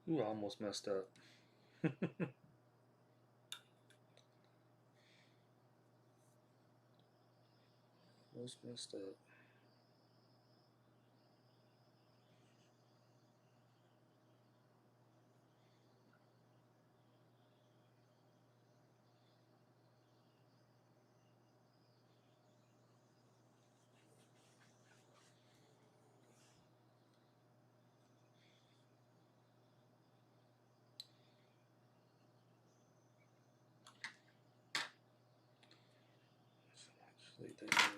Ooh, I almost messed up. Almost messed up. Just leave that like that.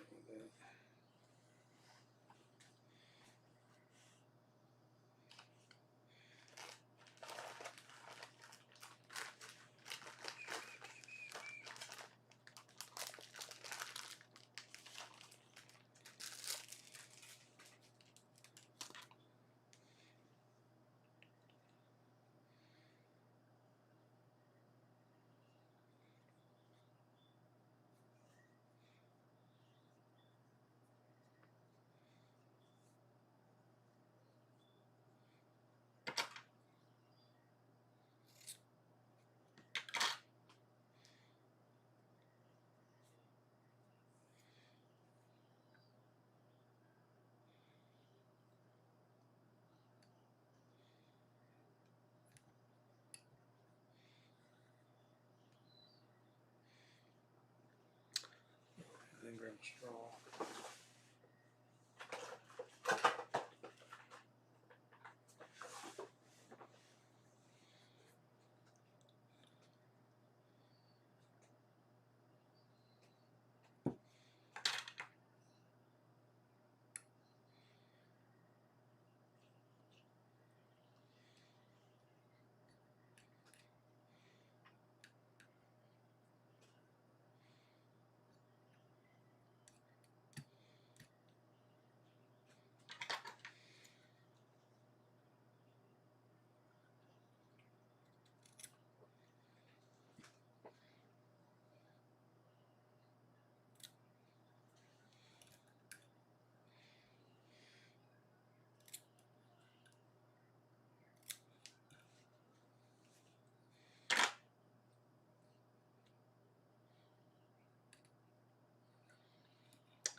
Then grab a straw.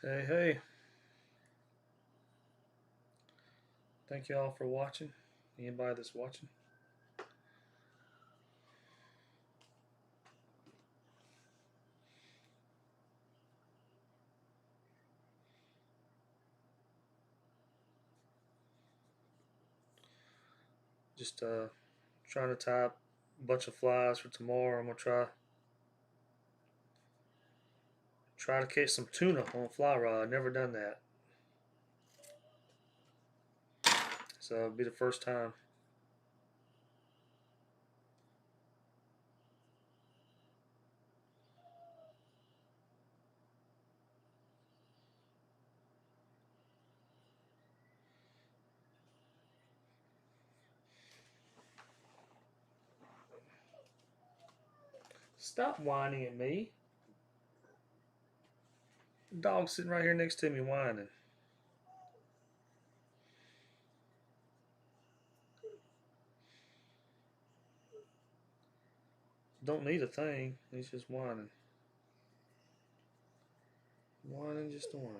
Hey, hey. Thank you all for watching. Anybody that's watching. Just trying to type a bunch of flies for tomorrow. I'm gonna try to catch some tuna on a fly rod. Never done that, so it'll be the first time. Stop whining at me. The dog's sitting right here next to me whining. Don't need a thing. He's just whining. Whining just to whine.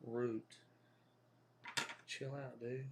Root. Chill out, dude.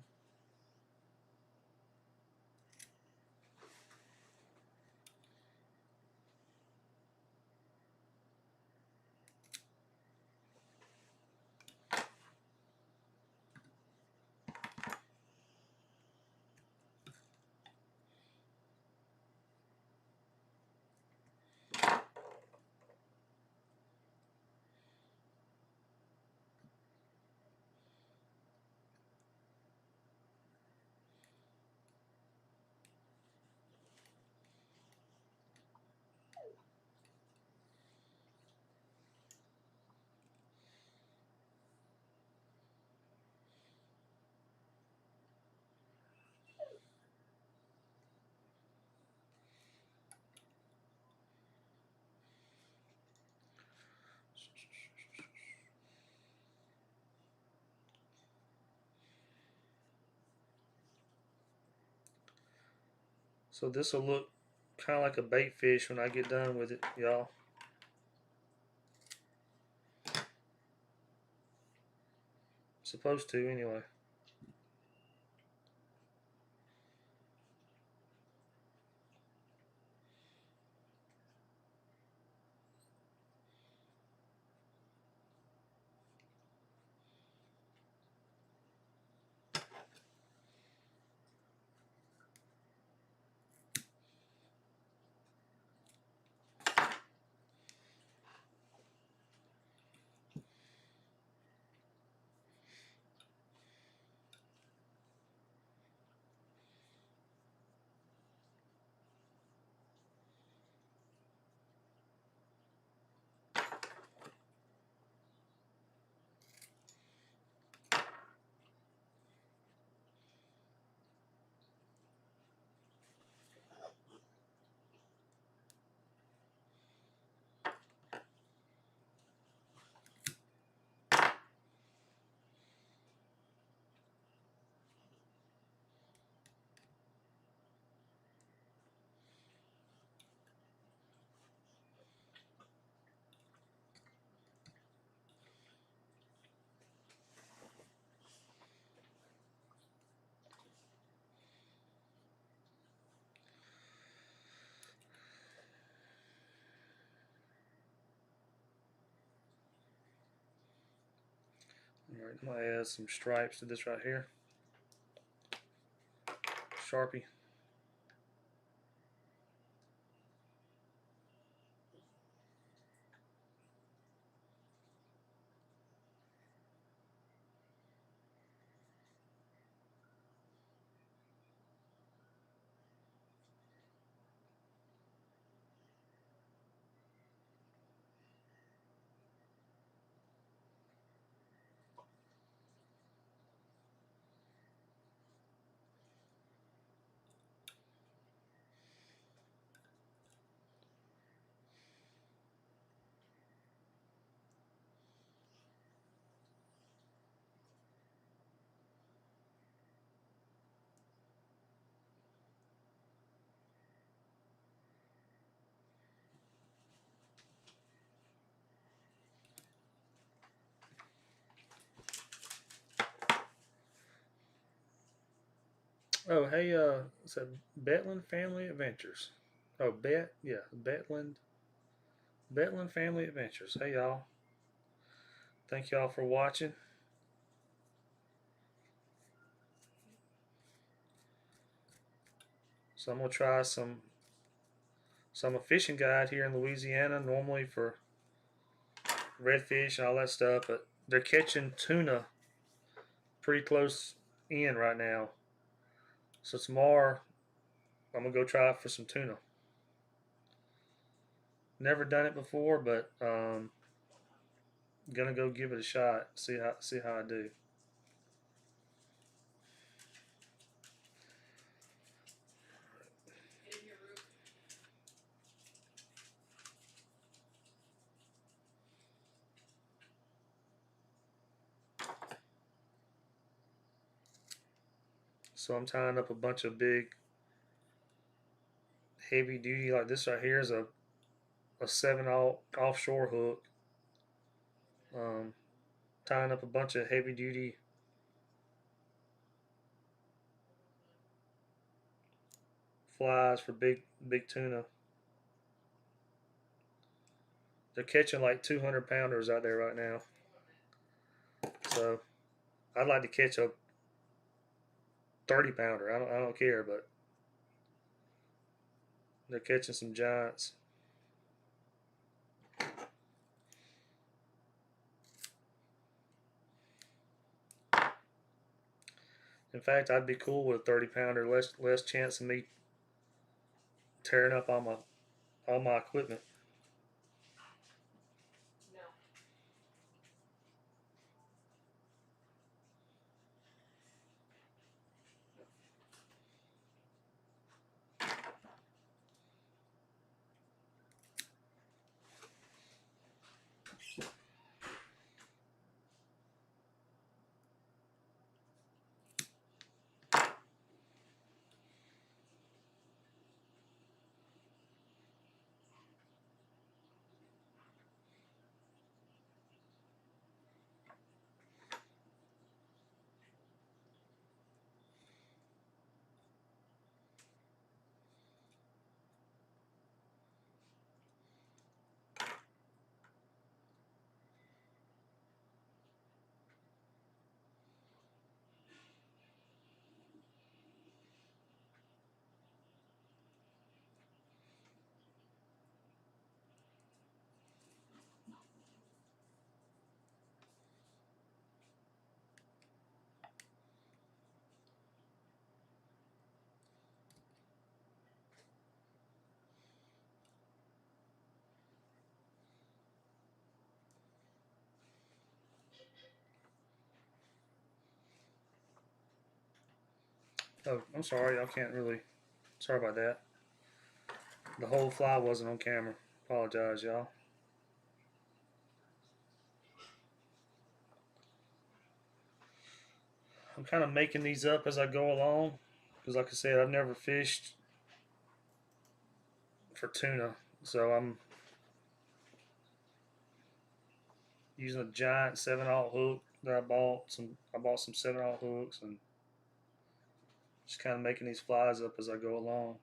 So this will look kind of like a bait fish when I get done with it, y'all. Supposed to, anyway. Alright, I'm going to add some stripes to this right here. Sharpie. Oh, hey, it's a Betland Family Adventures. Oh, Betland Family Adventures. Hey, y'all. Thank y'all for watching. So I'm gonna try some a fishing guide here in Louisiana. Normally for redfish and all that stuff, but they're catching tuna pretty close in right now. So tomorrow I'm gonna go try for some tuna. Never done it before, but gonna go give it a shot. See how I do. So I'm tying up a bunch of big, heavy duty like this right here is a 7/0 offshore hook. Um, Tying up a bunch of heavy duty flies for big tuna. They're catching like 200 pounders out there right now. So I'd like to catch a 30 pounder. I don't care, but they're catching some giants. In fact, I'd be cool with a 30 pounder. Less chance of me tearing up all my equipment. Oh, I'm sorry. I can't really. Sorry about that. The whole fly wasn't on camera. Apologize, y'all. I'm kind of making these up as I go along because, like I said, I've never fished for tuna, so I'm using a giant 7/0 hook that I bought. I bought some 7/0 hooks and just kind of making these flies up as I go along.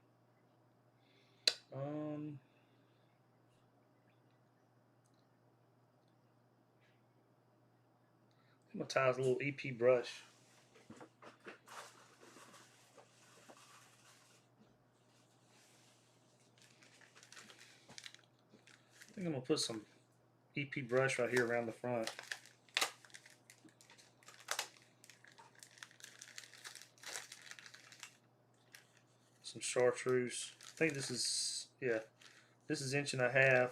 Um, I'm gonna tie this little EP brush. I think I'm gonna put some EP brush right here around the front. Some chartreuse. I think this is, yeah, this is 1.5 inches.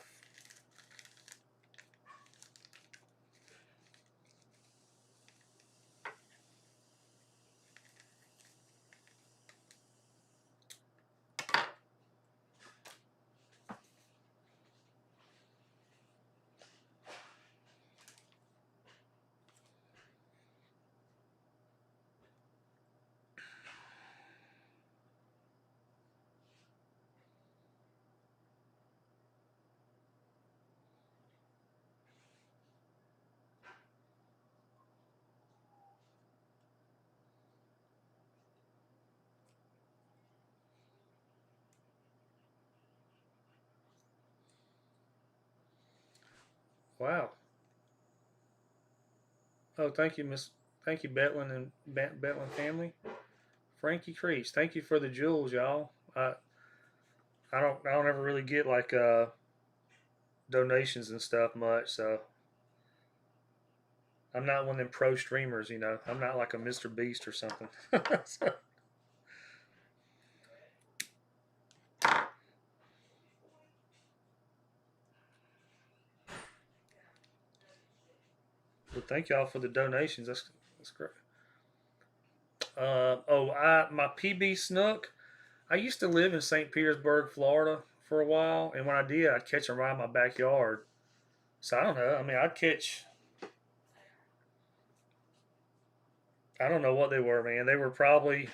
Wow. Oh, thank you, Miss. Thank you, Betlin and Betlin family. Frankie Crease. Thank you for the jewels, y'all. I don't ever really get like donations and stuff much, so I'm not one of them pro streamers. I'm not like a Mr. Beast or something. So, well, thank y'all for the donations. That's great. My PB snook. I used to live in St. Petersburg, Florida, for a while, and when I did, I'd catch them right in my backyard. So I don't know. I mean, I'd catch. I don't know what they were, man. They were probably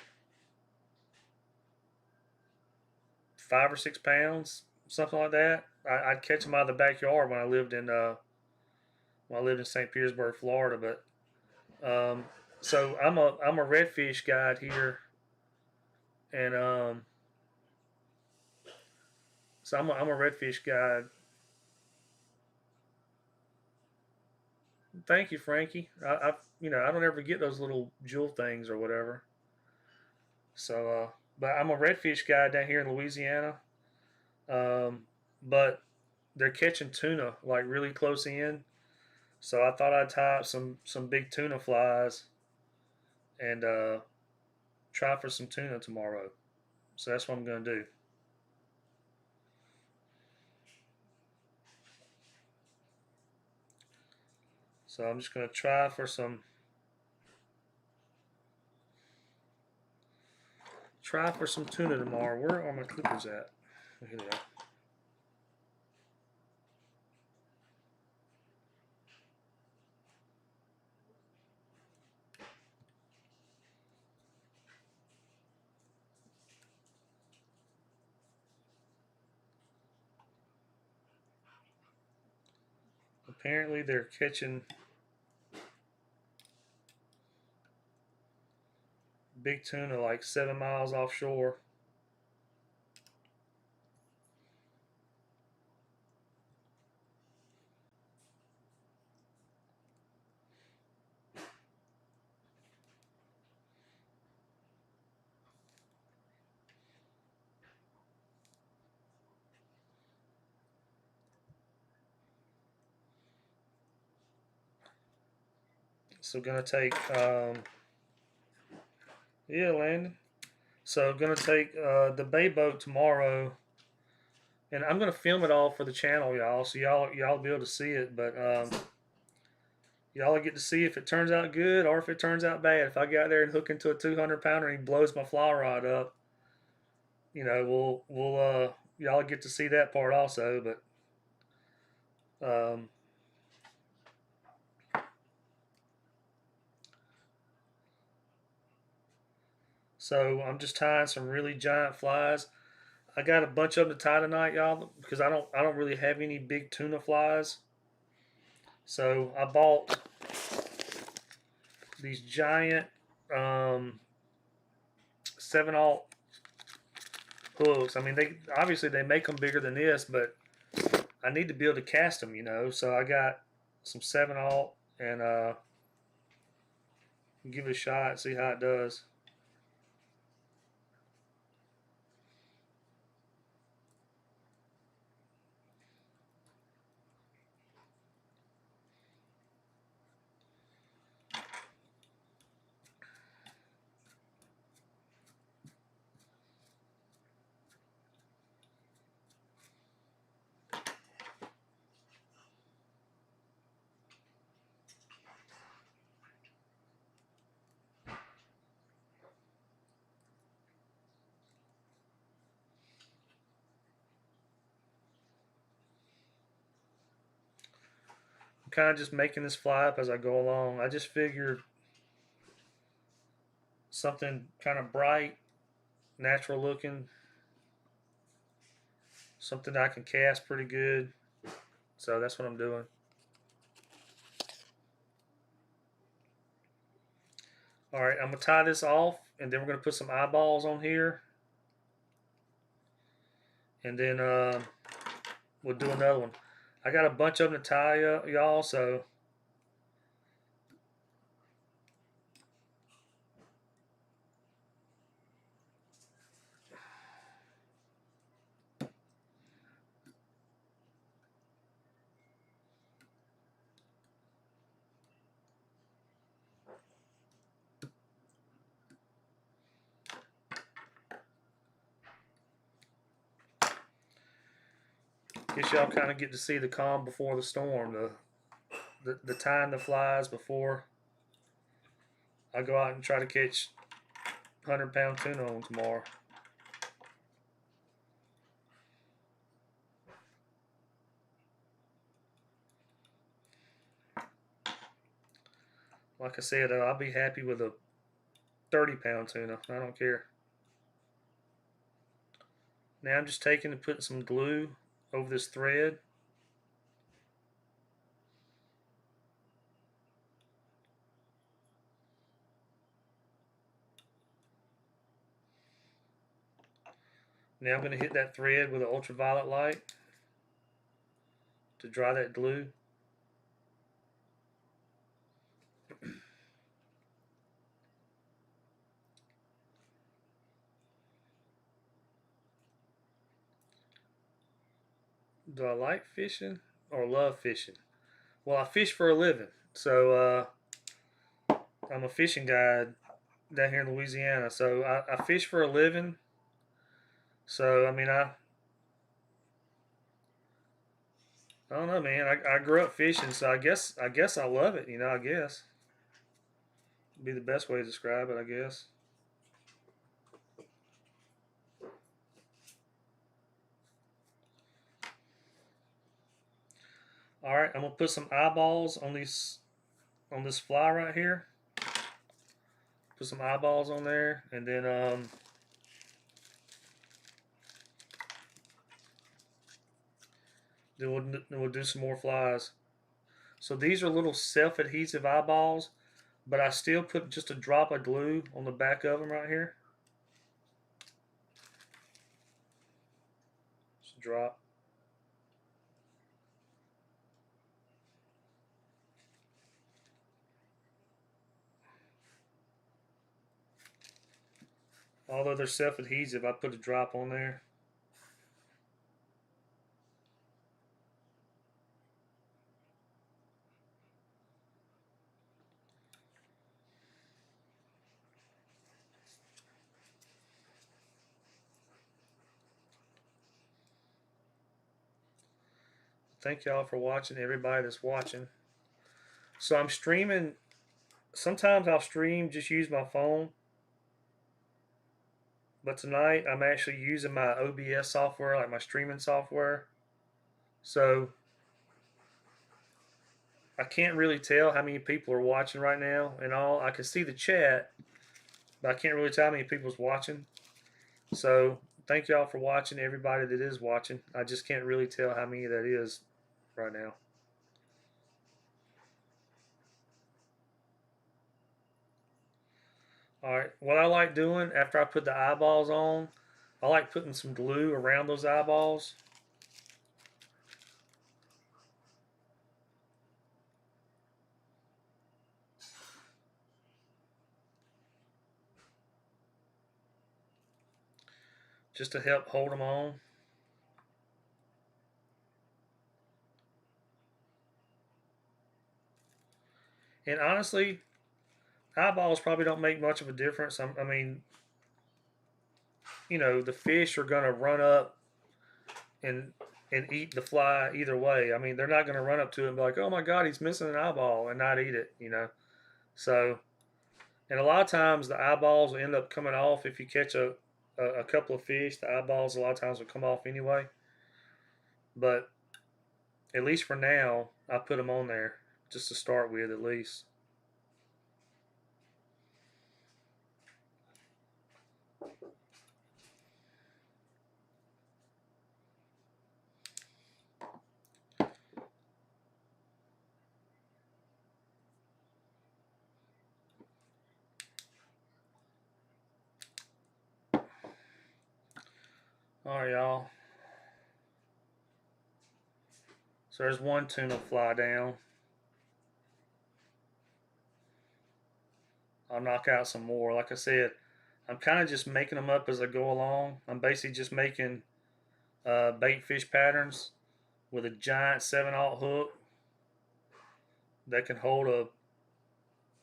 5 or 6 pounds, something like that. I'd catch them out of the backyard when I lived in St. Petersburg, Florida. But so I'm a redfish guide here, and so I'm a redfish guide. Thank you, Frankie. I don't ever get those little jewel things or whatever. So, but I'm a redfish guide down here in Louisiana. But they're catching tuna like really close in. So I thought I'd tie up some big tuna flies and try for some tuna tomorrow. So that's what I'm gonna do. So I'm just gonna try for some tuna tomorrow. Where are my clippers at? Here they are. Apparently they're catching big tuna like 7 miles offshore. So gonna take yeah, Landon. So gonna take the bay boat tomorrow, and I'm gonna film it all for the channel, y'all. So y'all be able to see it. But Y'all get to see if it turns out good or if it turns out bad. If I get out there and hook into a 200 pounder and he blows my fly rod up, we'll y'all get to see that part also. But so I'm just tying some really giant flies. I got a bunch of them to tie tonight, y'all, because I don't really have any big tuna flies. So I bought these giant um, 7/0 hooks. I mean, they make them bigger than this, but I need to be able to cast them. So I got some 7/0 and give it a shot, see how it does. I'm kind of just making this fly up as I go along. I just figured something kind of bright, natural looking, something I can cast pretty good. So that's what I'm doing. All right, I'm gonna tie this off, and then we're gonna put some eyeballs on here, and then we'll do another one. I got a bunch of them to tie, y'all. So guess y'all kind of get to see the calm before the storm, the tying the flies before I go out and try to catch 100-pound tuna on tomorrow. Like I said, I'll be happy with a 30-pound tuna. I don't care. Now I'm just taking and putting some glue over this thread. Now I'm going to hit that thread with an ultraviolet light to dry that glue. Do I like fishing or love fishing? Well, I fish for a living. So I'm a fishing guide down here in Louisiana. So I fish for a living. So I mean, I don't know, man. I grew up fishing, so I guess I love it. I guess would be the best way to describe it. I guess. All right, I'm gonna put some eyeballs on this fly right here. Put some eyeballs on there, and then we'll do some more flies. So these are little self-adhesive eyeballs, but I still put just a drop of glue on the back of them right here. Just a drop. Although they're self-adhesive, I put a drop on there. Thank y'all for watching, everybody that's watching. So I'm streaming. Sometimes I'll stream, just use my phone. But tonight I'm actually using my OBS software, like my streaming software. So I can't really tell how many people are watching right now and all. I can see the chat, but I can't really tell how many people's watching. So thank y'all for watching, everybody that is watching. I just can't really tell how many that is right now. All right, what I like doing after I put the eyeballs on, I like putting some glue around those eyeballs. Just to help hold them on. And honestly, eyeballs probably don't make much of a difference. I mean, you know, the fish are going to run up and eat the fly either way. I mean, they're not going to run up to it and be like, "Oh my God, he's missing an eyeball," and not eat it. You know, so and a lot of times the eyeballs will end up coming off if you catch a couple of fish. The eyeballs a lot of times will come off anyway. But at least for now, I put them on there just to start with at least. All right, y'all. So there's one tuna fly down. I'll knock out some more. Like I said, I'm kind of just making them up as I go along. I'm basically just making bait fish patterns with a giant 7/0 hook that can hold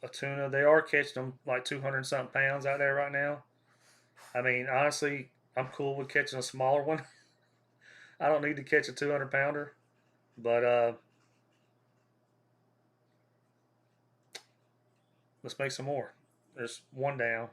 a tuna. They are catching them like 200 something pounds out there right now. I mean, honestly, I'm cool with catching a smaller one. I don't need to catch a 200 pounder, but let's make some more. There's one down.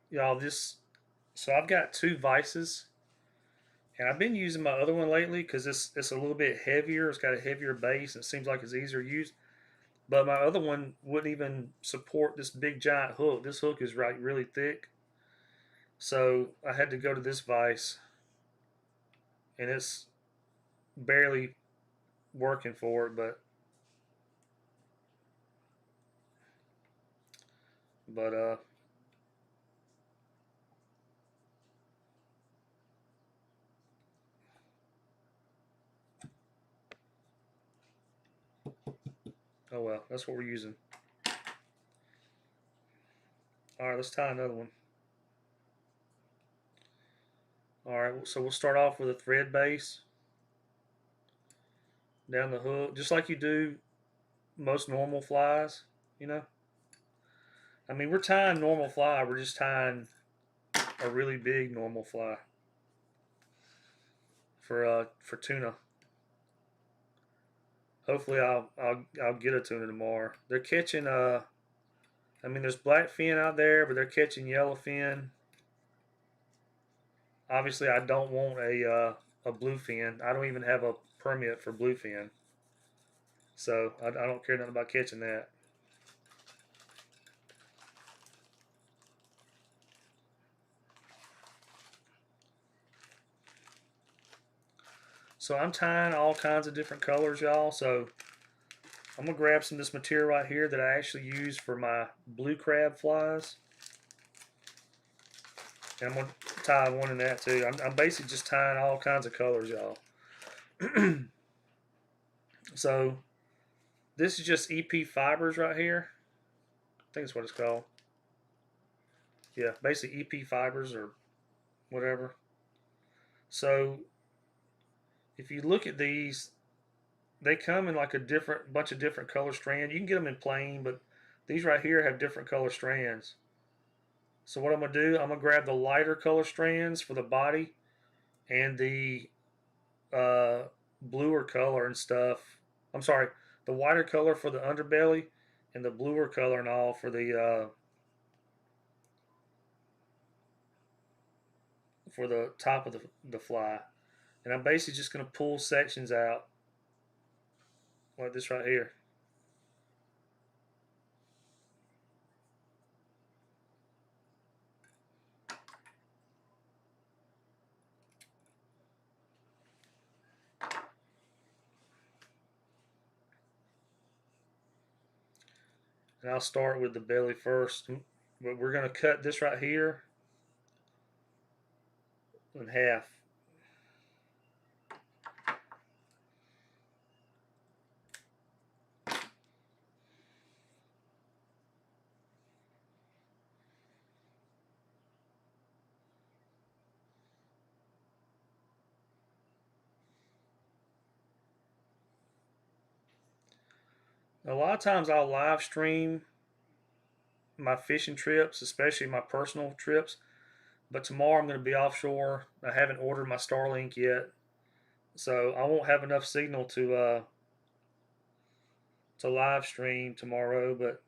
Y'all, this, so I've got two vices, and I've been using my other one lately because it's a little bit heavier. It's got a heavier base. It seems like it's easier to use. But my other one wouldn't even support this big giant hook. This hook is really thick. So I had to go to this vise, and it's barely working for it. But oh well, that's what we're using. All right, let's tie another one. All right, so we'll start off with a thread base down the hook, just like you do most normal flies. You know, I mean, we're tying normal fly. We're just tying a really big normal fly for tuna. Hopefully, I'll get a tuna tomorrow. They're catching I mean, there's blackfin out there, but they're catching yellowfin. Obviously, I don't want a bluefin. I don't even have a permit for bluefin, so I don't care nothing about catching that. So I'm tying all kinds of different colors, y'all. So I'm gonna grab some of this material right here that I actually use for my blue crab flies, and I'm gonna tie one in that too. I'm basically just tying all kinds of colors, y'all. So this is just EP fibers right here. I think that's what it's called. Yeah, basically EP fibers or whatever. So if you look at these, they come in like a different bunch of different color strands. You can get them in plain, but these right here have different color strands. So what I'm gonna do, I'm gonna grab the lighter color strands for the body and the uh, bluer color and stuff. I'm sorry, the whiter color for the underbelly and the bluer color and all for the top of the fly. And I'm basically just gonna pull sections out like this right here. And I'll start with the belly first. But we're gonna cut this right here in half. A lot of times I'll live stream my fishing trips, especially my personal trips. But tomorrow I'm going to be offshore. I haven't ordered my Starlink yet, so I won't have enough signal to live stream tomorrow. But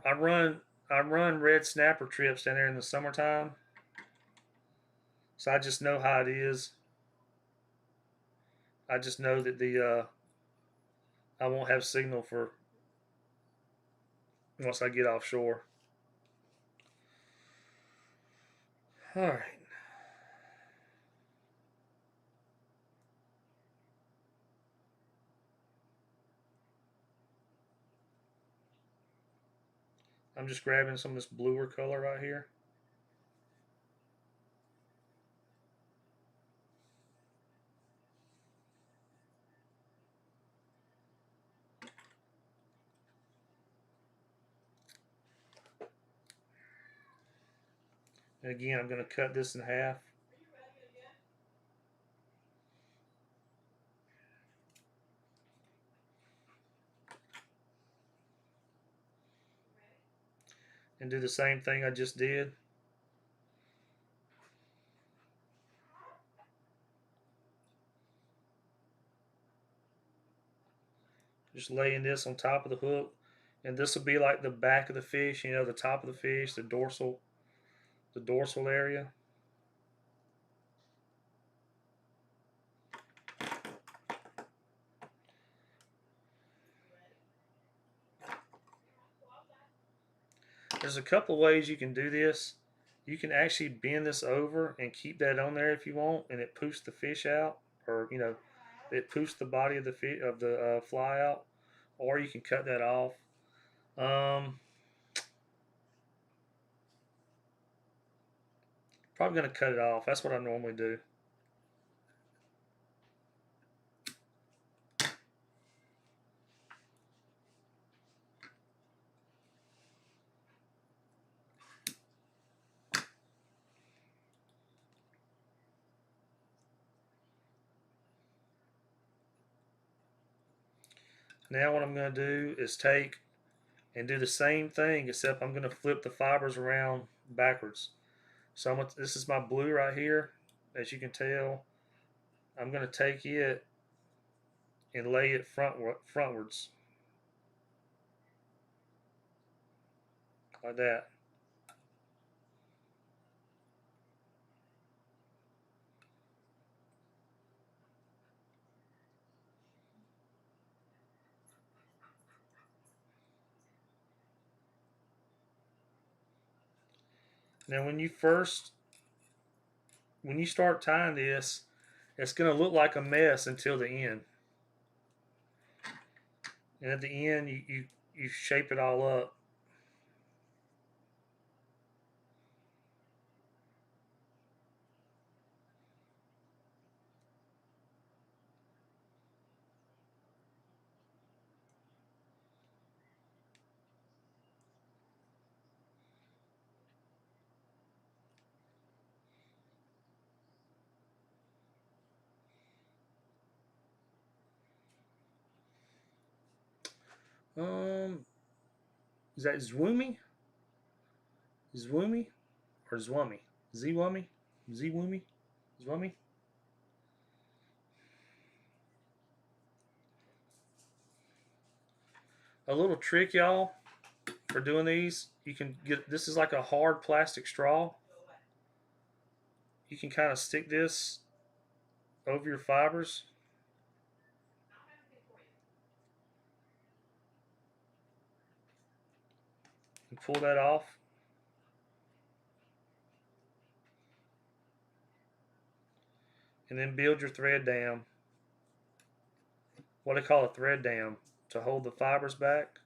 I run red snapper trips down there in the summertime, so I just know how it is. I just know that the I won't have signal for once I get offshore. All right. I'm just grabbing some of this bluer color right here. And again, I'm going to cut this in half. And do the same thing I just did. Just laying this on top of the hook. And this will be like the back of the fish, you know, the top of the fish, the dorsal area. There's a couple of ways you can do this. You can actually bend this over and keep that on there if you want, and it poofs the fish out, or you know, it poofs the body of the fly out, or you can cut that off. Um, Probably gonna cut it off. That's what I normally do. Now what I'm gonna do is take and do the same thing, except I'm gonna flip the fibers around backwards. So this is my blue right here. As you can tell, I'm gonna take it and lay it frontwards like that. Now when you start tying this, it's going to look like a mess until the end. And at the end, you shape it all up. Um, is that Zwoomy? Zwoomy or Zwummy? Zwummy? Zwoomy? Zwummy? A little trick, y'all, for doing these. You can get, this is like a hard plastic straw. You can kind of stick this over your fibers and pull that off. And then build your thread dam. What I call a thread dam to hold the fibers back.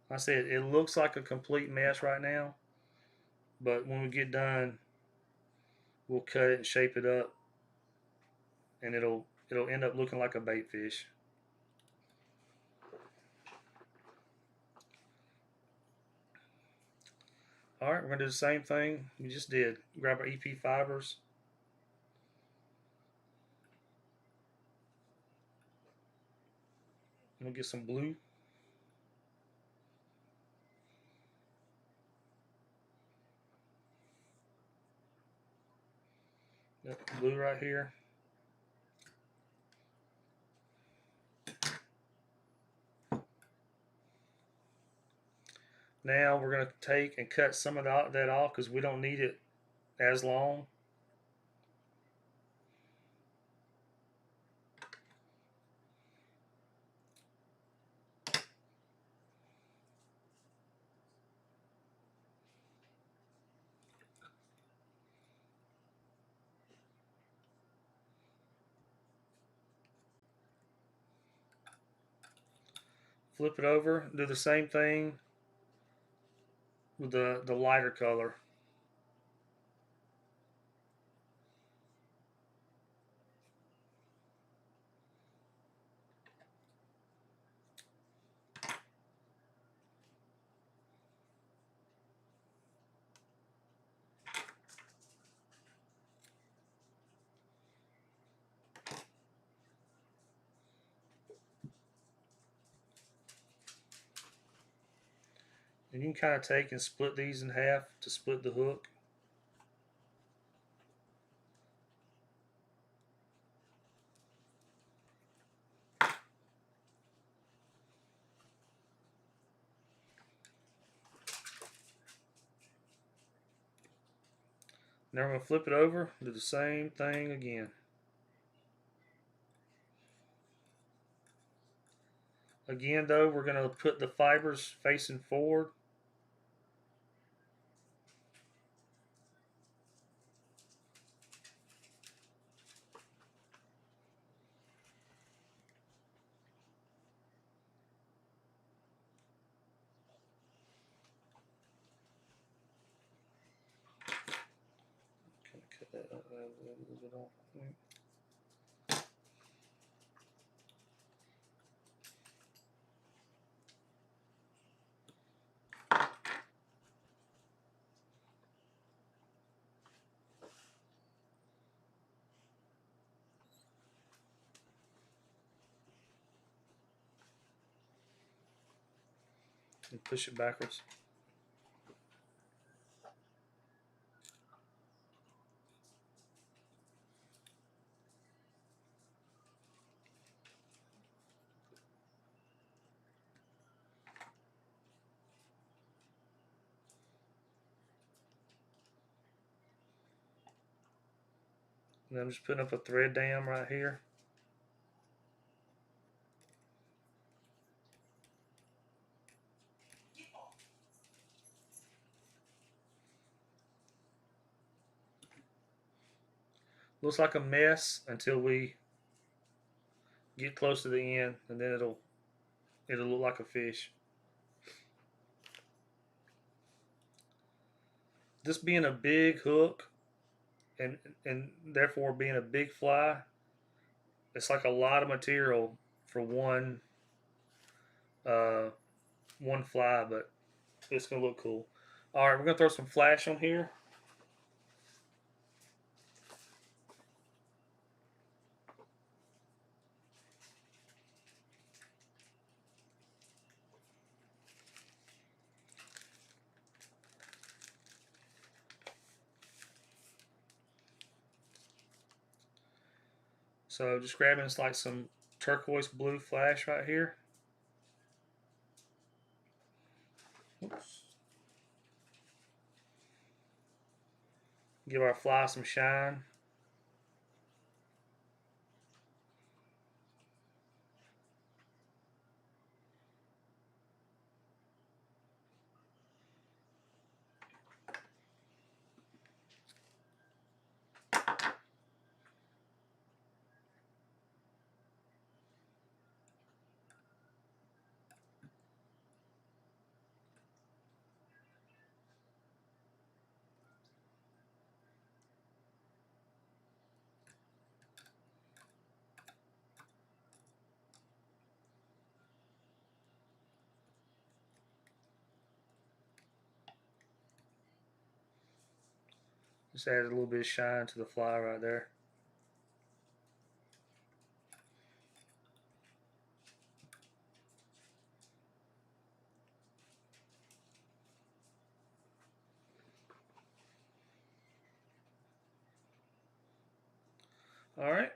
I said it looks like a complete mess right now, but when we get done, we'll cut it and shape it up, and it'll end up looking like a bait fish. All right, we're gonna do the same thing we just did. Grab our EP fibers. We'll get some blue. Yep, blue right here. Now we're gonna take and cut some of that off because we don't need it as long. Flip it over. Do the same thing with the lighter color. And you can kind of take and split these in half to split the hook. Now we're going to flip it over, do the same thing again. Again though, we're going to put the fibers facing forward. Cut that a little bit off. And push it backwards. And I'm just putting up a thread dam right here. Looks like a mess until we get close to the end, and then it'll look like a fish. this being a big hook and therefore being a big fly, it's like a lot of material for uh, one fly, but it's gonna look cool. All right, we're gonna throw some flash on here. So just grabbing it's like some turquoise blue flash right here. Oops. Give our fly some shine. Just add a little bit of shine to the fly right there. All right.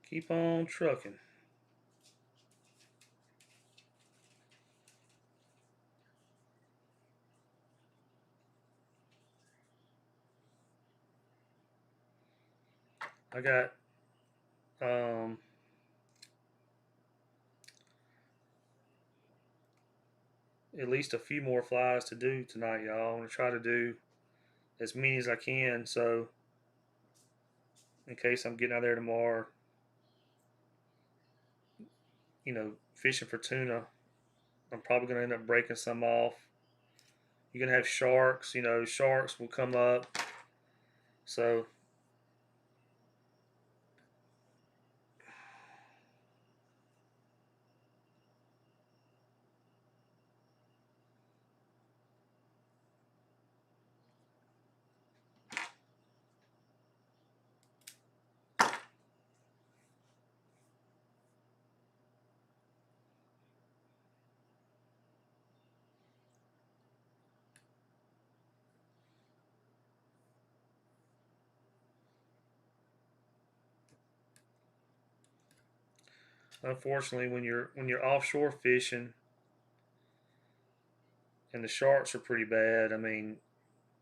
Keep on trucking. I got at least a few more flies to do tonight, y'all. I'm gonna try to do as many as I can. So in case I'm getting out there tomorrow, fishing for tuna, I'm probably gonna end up breaking some off. You're gonna have sharks. Sharks will come up. So unfortunately, when you're offshore fishing and the sharks are pretty bad, I mean,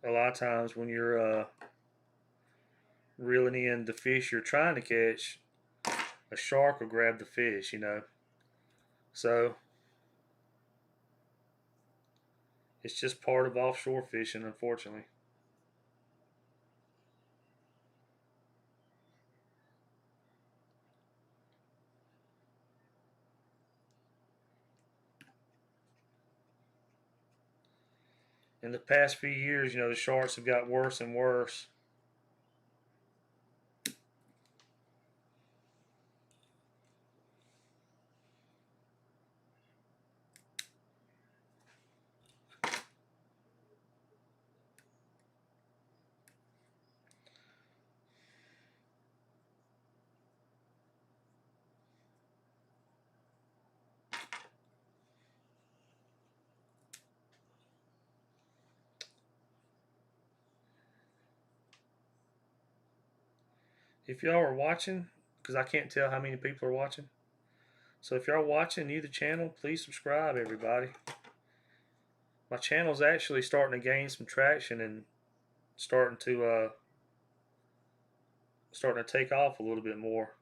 a lot of times when you're reeling in the fish you're trying to catch, a shark will grab the fish. So it's just part of offshore fishing, unfortunately. In the past few years, the sharks have got worse and worse. If y'all are watching, because I can't tell how many people are watching, so if y'all are watching new to the channel, please subscribe, everybody. My channel's actually starting to gain some traction and starting to take off a little bit more.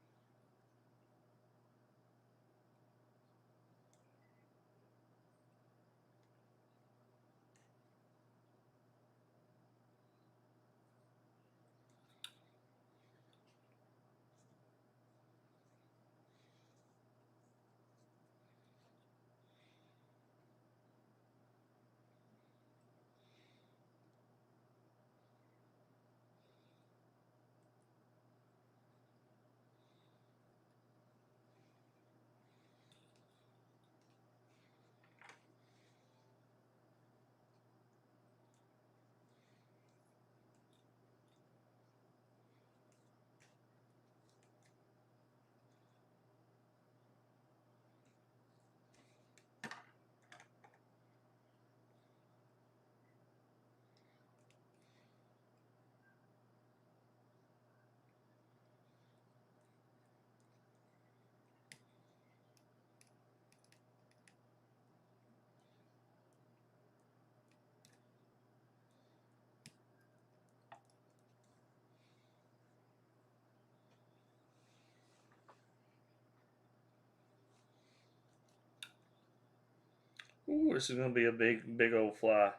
Ooh, this is going to be a big old fly.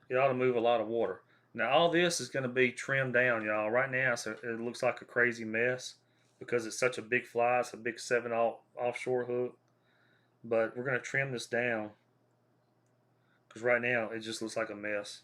It ought to move a lot of water. Now all this is going to be trimmed down, y'all. Right now it looks like a crazy mess because it's such a big fly. It's a big 7/0 offshore hook. But we're going to trim this down because right now it just looks like a mess.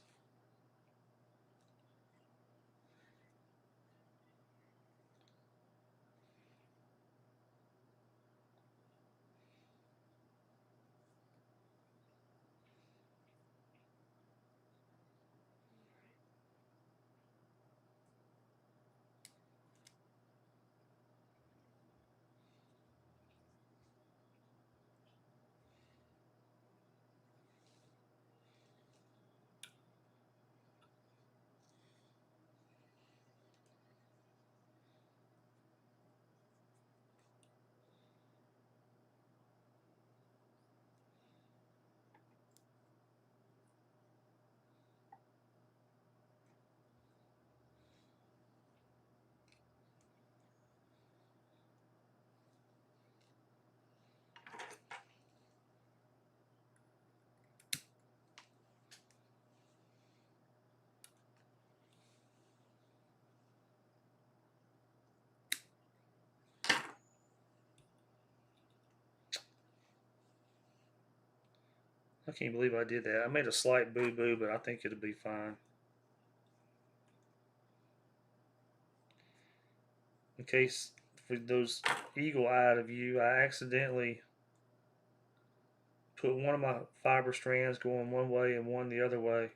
I can't believe I did that. I made a slight boo-boo, but I think it'll be fine. In case for those eagle-eyed of you, I accidentally put one of my fiber strands going one way and one the other way.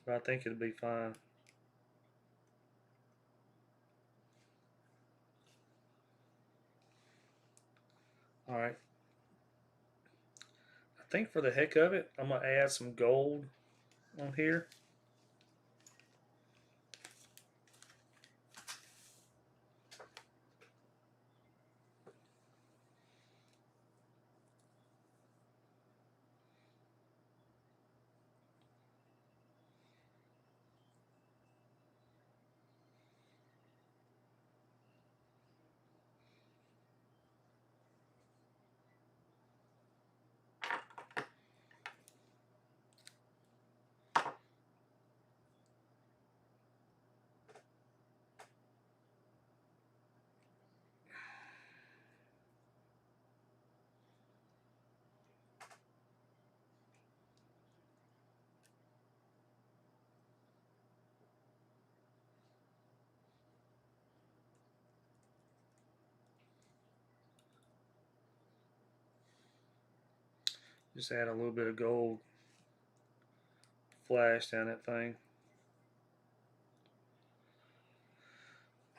But I think it'll be fine. All right. I think for the heck of it, I'm going to add some gold on here. Just add a little bit of gold flash down that thing.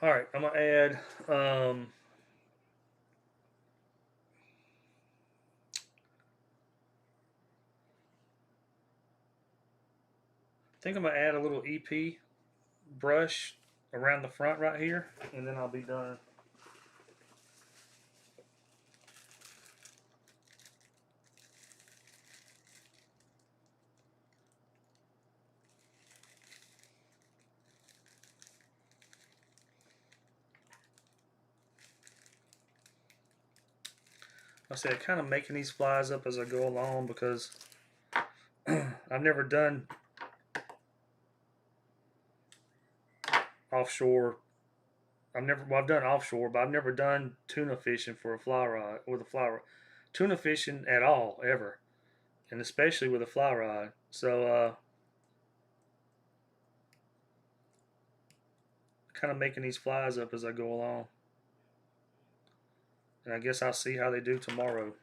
All right, I'm going to add I think I'm going to add a little EP brush around the front right here, and then I'll be done. I said, kind of making these flies up as I go along because I've never done offshore. I've done offshore, but I've never done tuna fishing for a fly rod with a fly rod. Tuna fishing at all, ever, and especially with a fly rod. So, kind of making these flies up as I go along, and I guess I'll see how they do tomorrow.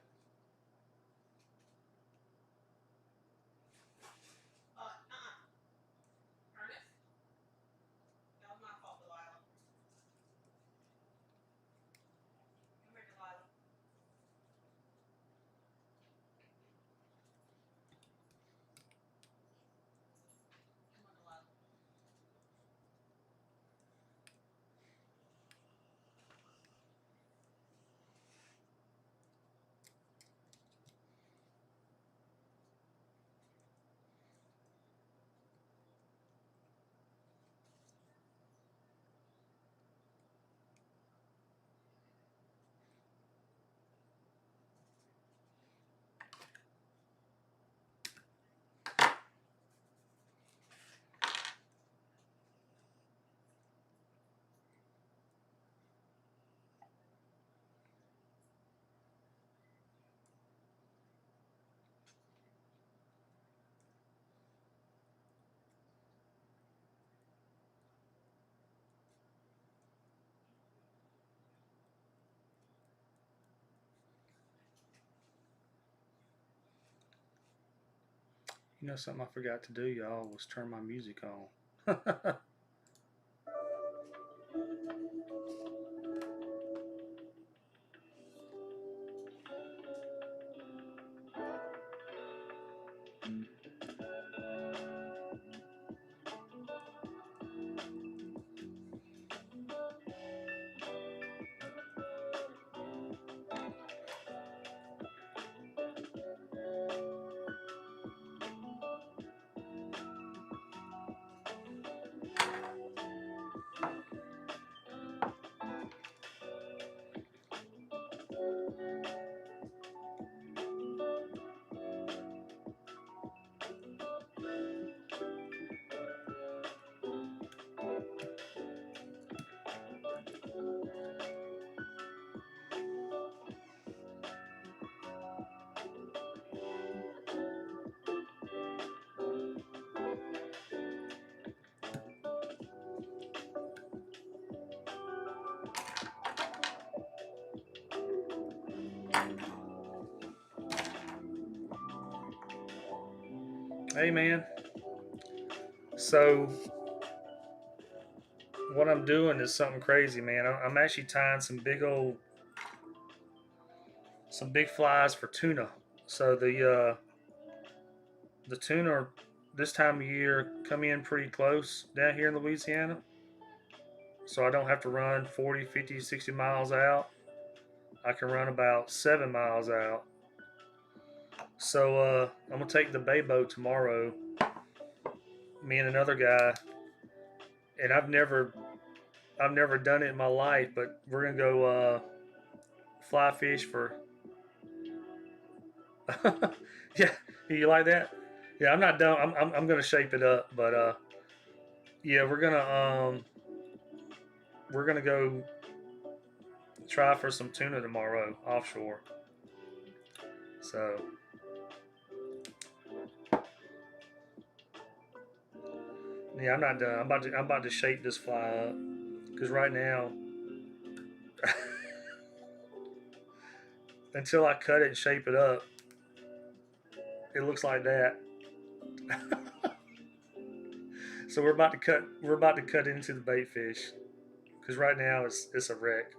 You know, something I forgot to do, y'all, was turn my music on. Hey, man. So what I'm doing is something crazy, man. I'm actually tying some big flies for tuna. So the tuna this time of year come in pretty close down here in Louisiana. So I don't have to run 40, 50, 60 miles out. I can run about 7 miles out. So I'm gonna take the bay boat tomorrow. Me and another guy, and I've never done it in my life, but we're gonna go fly fish for. Yeah, you like that? Yeah, I'm not done. I'm gonna shape it up, but yeah, we're gonna go try for some tuna tomorrow offshore. So yeah, I'm not done. I'm about to shape this fly up because right now, until I cut it and shape it up, it looks like that. So we're about to cut into the bait fish because right now it's a wreck.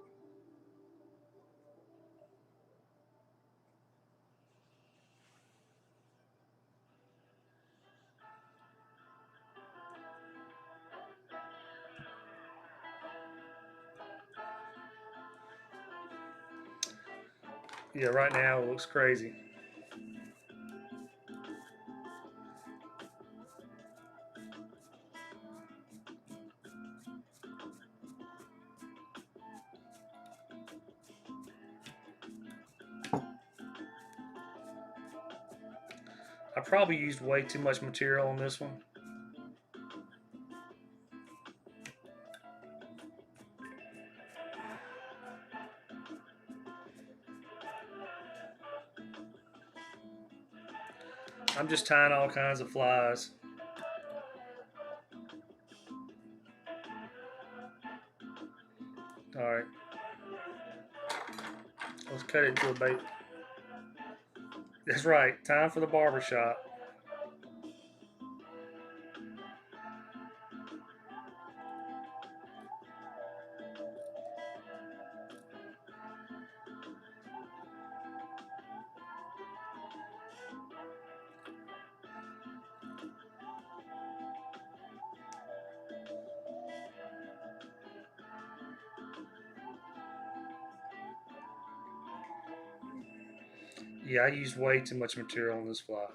Yeah, right now it looks crazy. I probably used way too much material on this one. I'm just tying all kinds of flies. All right, let's cut it into a bait. That's right. Time for the barber shop. Yeah, I used way too much material on this fly.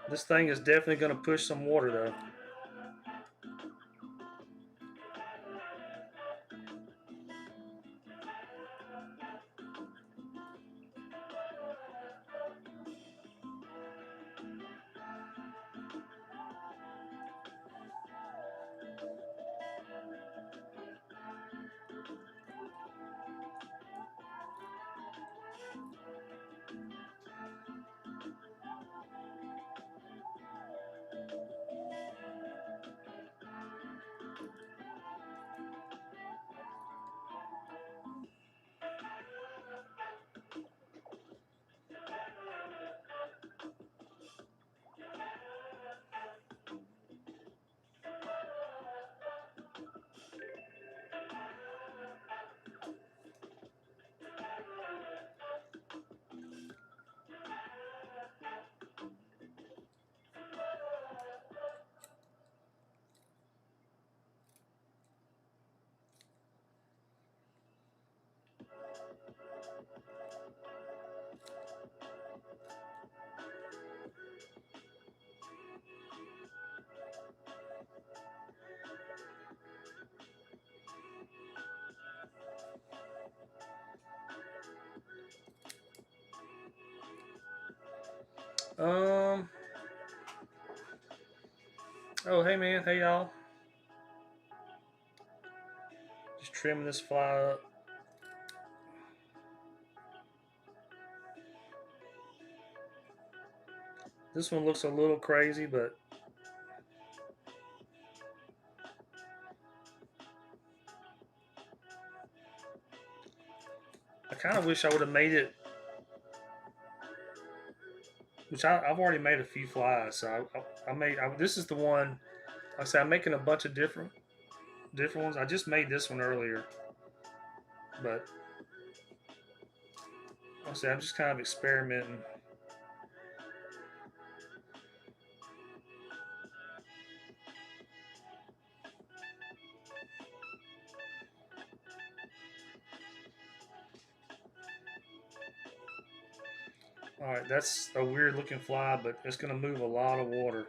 This thing is definitely going to push some water though. Um. Oh, hey man, hey y'all. Just trimming this fly up. This one looks a little crazy, but I kind of wish I would have made it. Which I've already made a few flies, so I made. This is the one. Like I said, I'm making a bunch of different ones. I just made this one earlier, but like I say I'm just kind of experimenting. All right, that's a weird looking fly, but it's going to move a lot of water.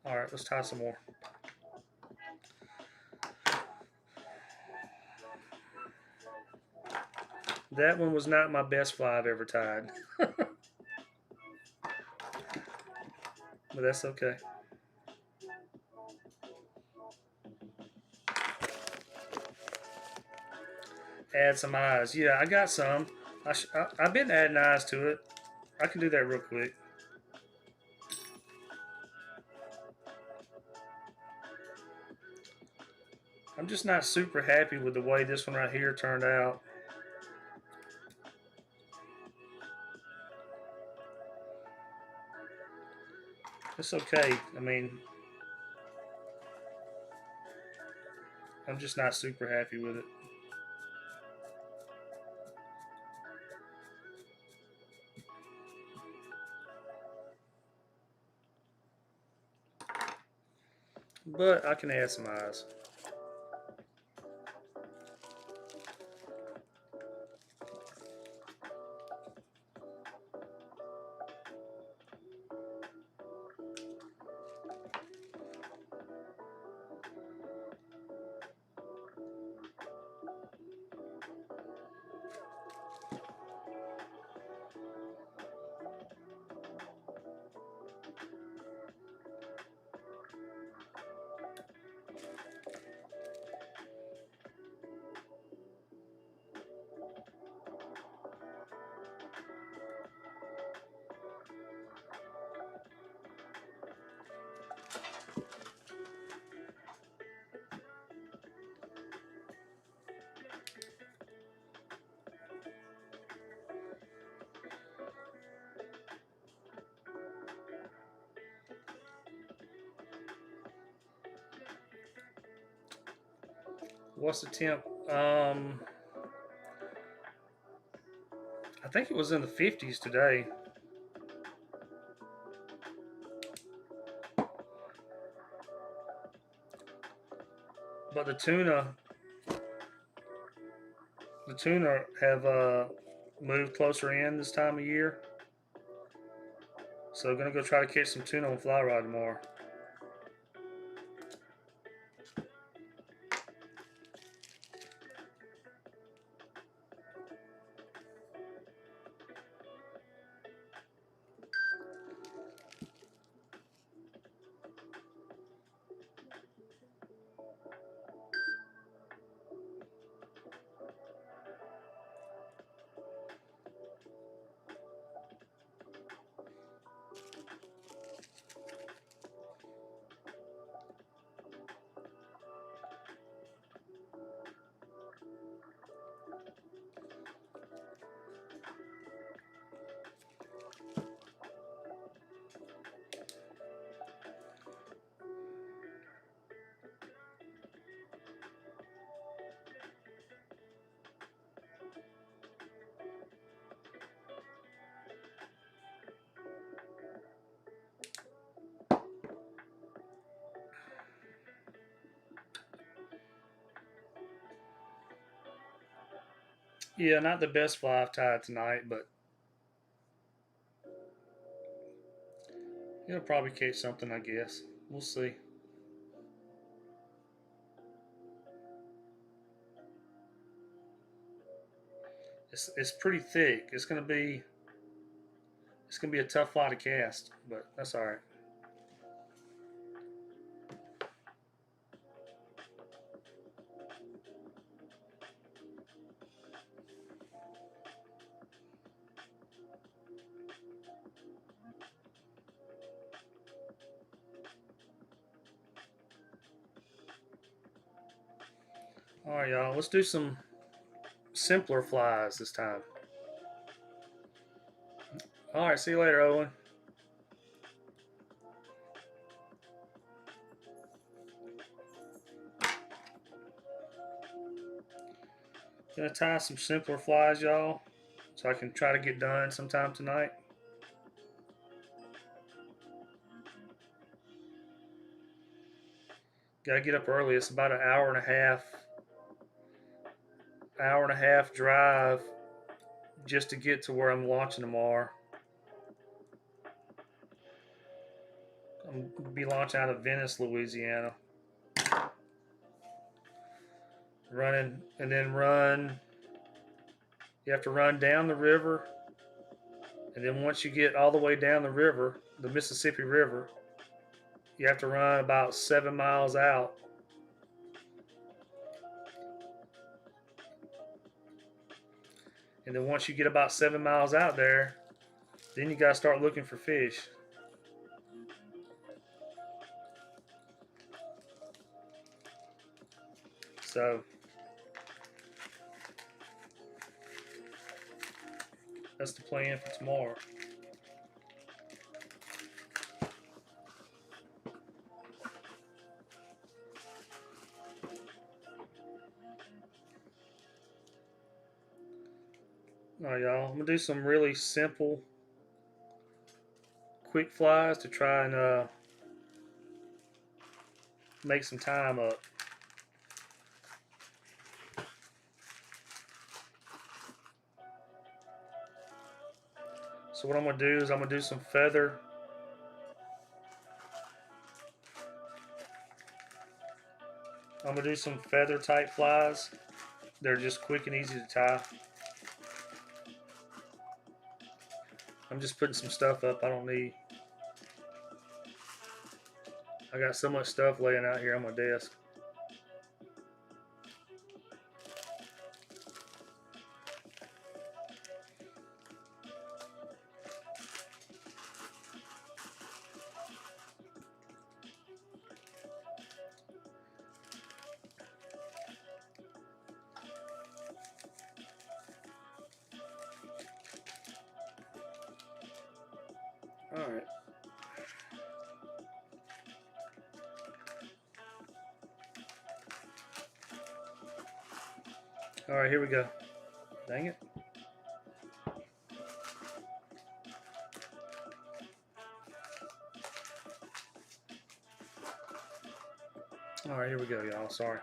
All right, let's tie some more. That one was not my best fly I've ever tied, but that's okay. Add some eyes. Yeah, I got some. I've been adding eyes to it. I can do that real quick. I'm just not super happy with the way this one right here turned out. It's okay. I mean, I'm just not super happy with it. But I can add some eyes. What's the temp? I think it was in the 50s today. But the tuna have moved closer in this time of year. So gonna go try to catch some tuna on fly rod tomorrow. Yeah, not the best fly I've tied tonight, but it'll probably catch something, I guess. We'll see. It's pretty thick. It's gonna be a tough fly to cast, but that's all right. All right, y'all. Let's do some simpler flies this time. All right. See you later, Owen. Gonna tie some simpler flies, y'all, so I can try to get done sometime tonight. Gotta get up early. It's about an hour and a half drive just to get to where I'm launching tomorrow. I'm gonna be launching out of Venice, Louisiana. Running and then run. You have to run down the river, and then once you get all the way down the river, the Mississippi River, you have to run about 7 miles out. And then once you get about 7 miles out there, then you gotta start looking for fish. So that's the plan for tomorrow. All right, y'all. I'm gonna do some really simple, quick flies to try and make some time up. So what I'm gonna do is I'm gonna do some feather. I'm gonna do some feather type flies. They're just quick and easy to tie. I'm just putting some stuff up I don't need. I got so much stuff laying out here on my desk. All right. All right, here we go. Dang it. All right, here we go, y'all. Sorry.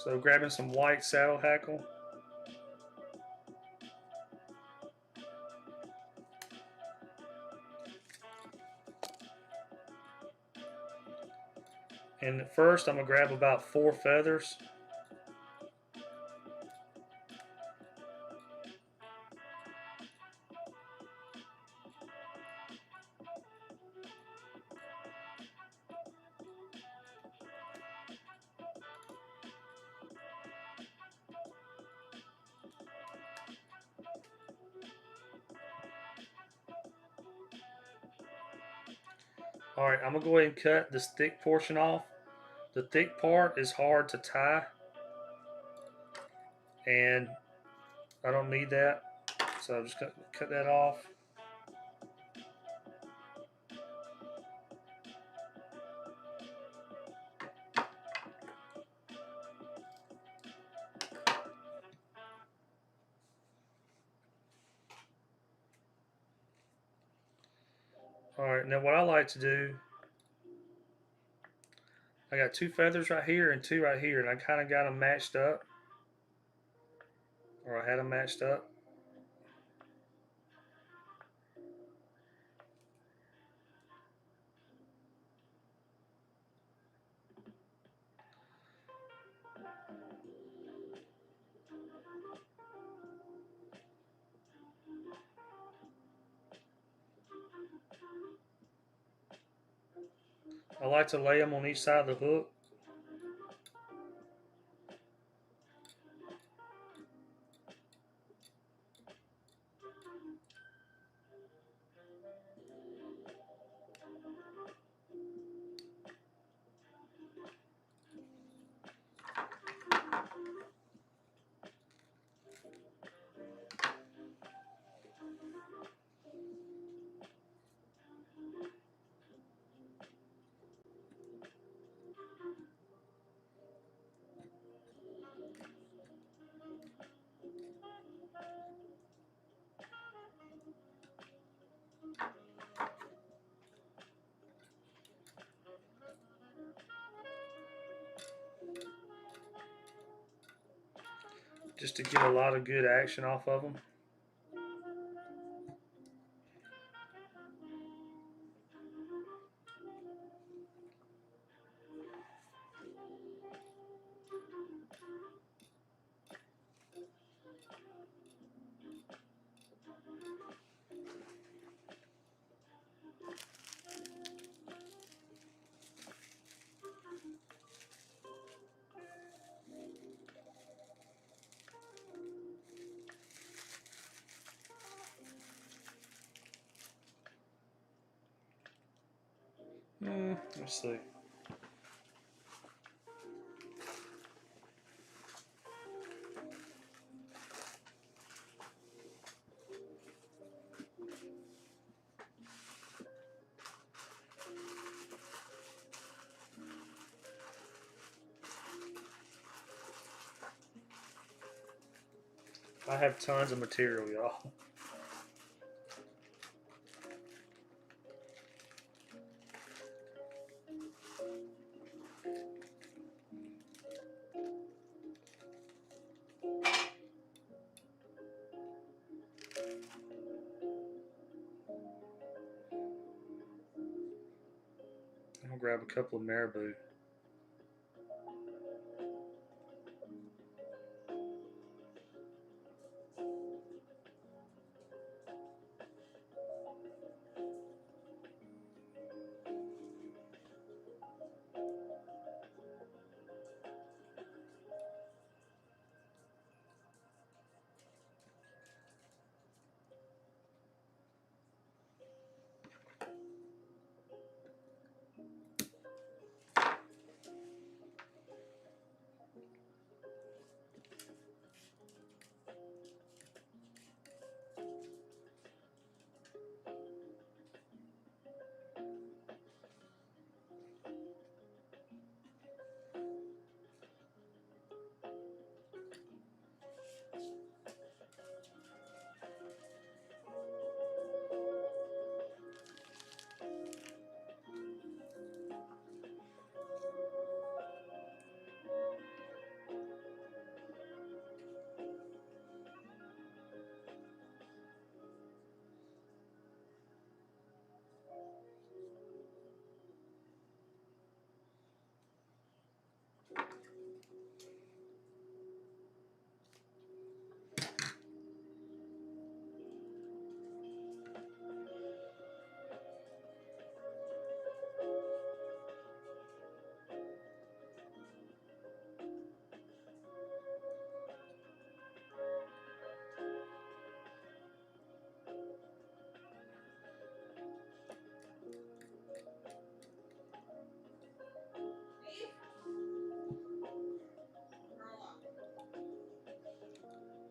So grabbing some white saddle hackle. And first I'm gonna grab about 4 feathers. All right, I'm gonna go ahead and cut this thick portion off. The thick part is hard to tie, and I don't need that, so I'm just gonna cut that off. All right, now what I like to do, I got 2 feathers right here and 2 right here, and I kind of got them matched up. or I had them matched up. I like to lay them on each side of the hook. Just to get a lot of good action off of them. Let's see. I have tons of material, y'all. I'll grab a couple of marabou.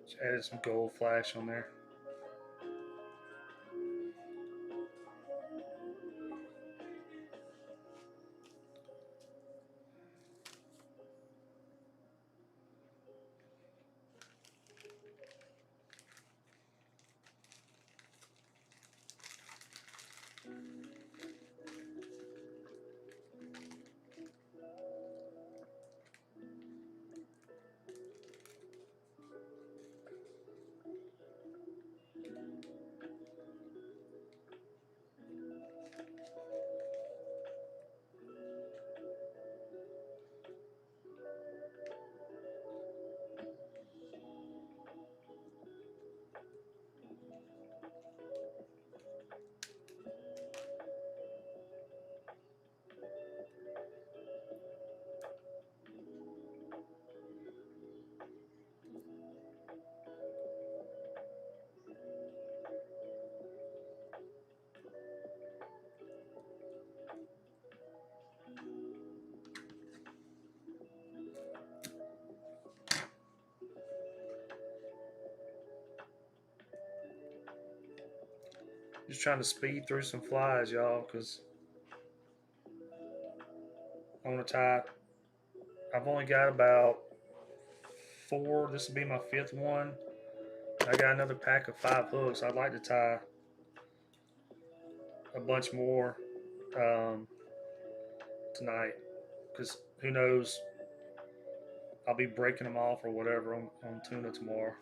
Just added some gold flash on there. Just trying to speed through some flies, y'all, because I want to tie. I've only got about 4. This will be my 5th one. I got another pack of 5 hooks. I'd like to tie a bunch more um, tonight, because who knows, I'll be breaking them off or whatever on tuna tomorrow.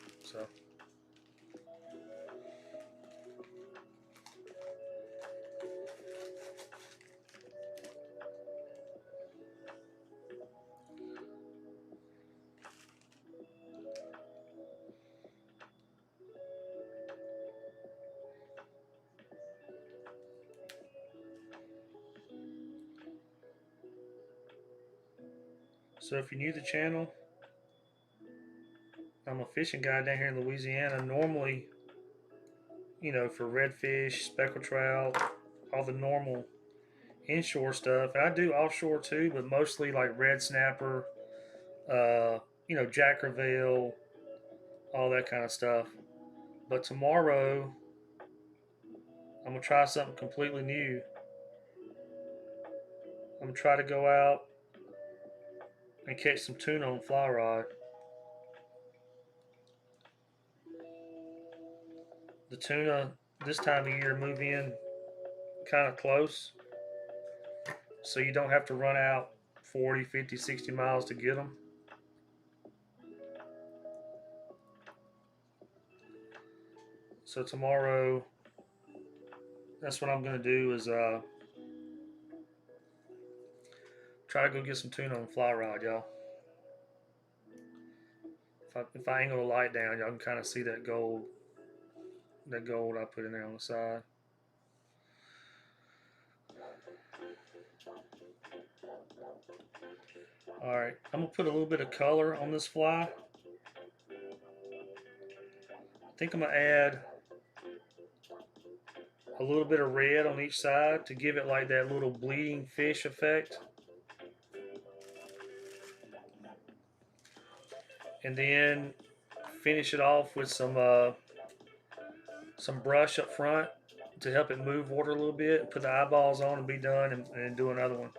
So if you're new to the channel, I'm a fishing guy down here in Louisiana. Normally, for redfish, speckled trout, all the normal inshore stuff. And I do offshore too, but mostly like red snapper, Jack Crevalle, all that kind of stuff. But tomorrow, I'm gonna try something completely new. I'm gonna try to go out and catch some tuna on fly rod. The tuna this time of year move in kind of close, so you don't have to run out 40, 50, 60 miles to get them. So tomorrow, that's what I'm gonna do is try to go get some tuna on fly rod, y'all. If I angle the light down, y'all can kind of see that gold I put in there on the side. All right, I'm gonna put a little bit of color on this fly. I think I'm gonna add a little bit of red on each side to give it like that little bleeding fish effect. And then finish it off with some brush up front to help it move water a little bit. Put the eyeballs on and be done, and do another one.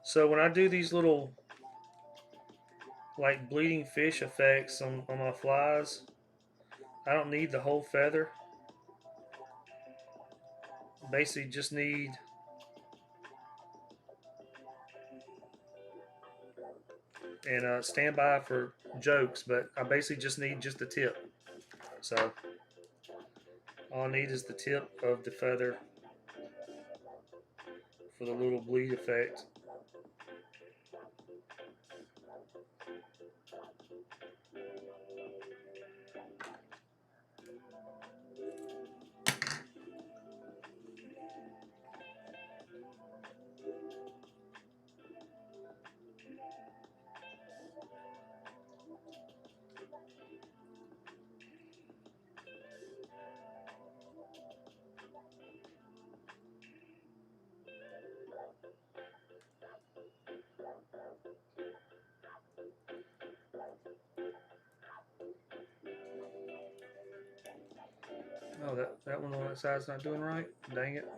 So when I do these little like bleeding fish effects on my flies, I don't need the whole feather. Basically just need and stand by for jokes, but I basically just need just the tip. So all I need is the tip of the feather for the little bleed effect. Oh, that one on that side's not doing right. Dang it.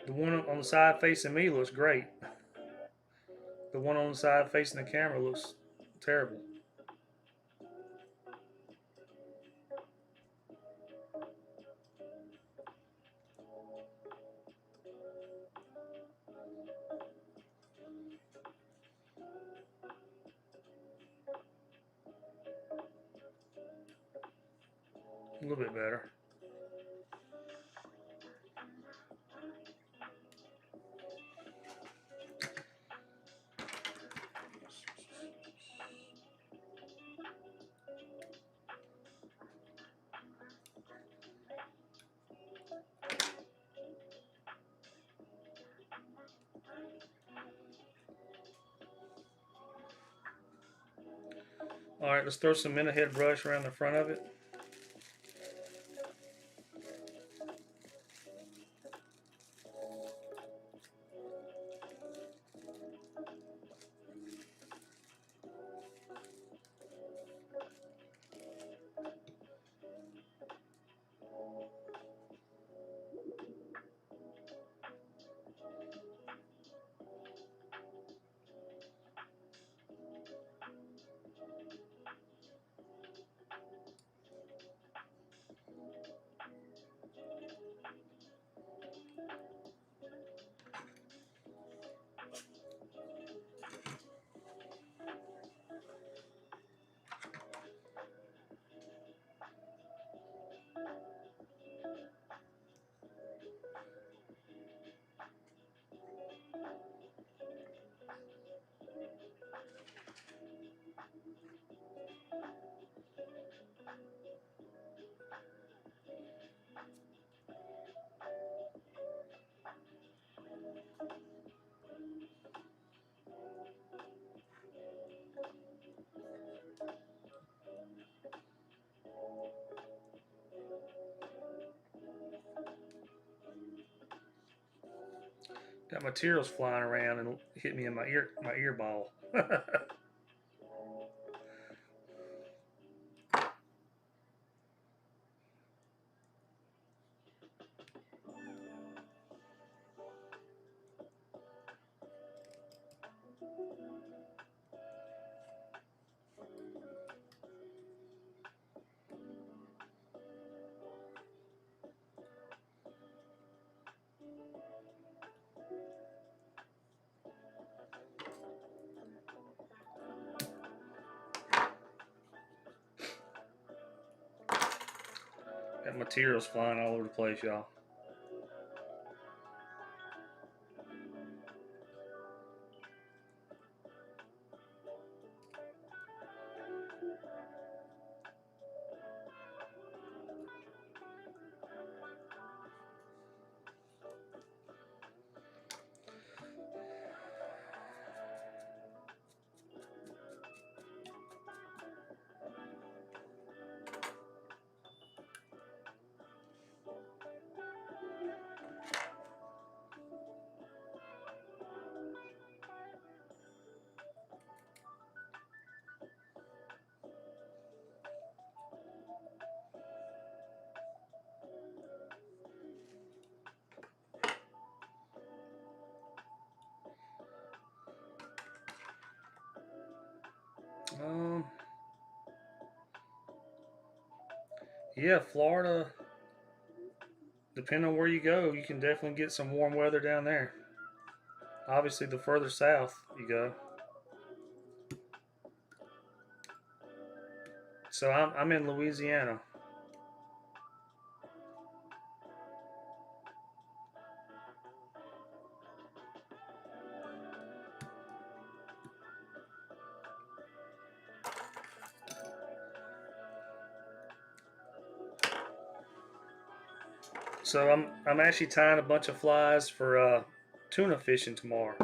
The one on the side facing me looks great. The one on the side facing the camera looks terrible. A little bit better. All right, let's throw some Head brush around the front of it. Got materials flying around and hit me in my ear ball. Got materials flying all over the place, y'all. Um, yeah, Florida. Depending on where you go, you can definitely get some warm weather down there. Obviously, the further south you go. So I'm in Louisiana. So I'm actually tying a bunch of flies for tuna fishing tomorrow.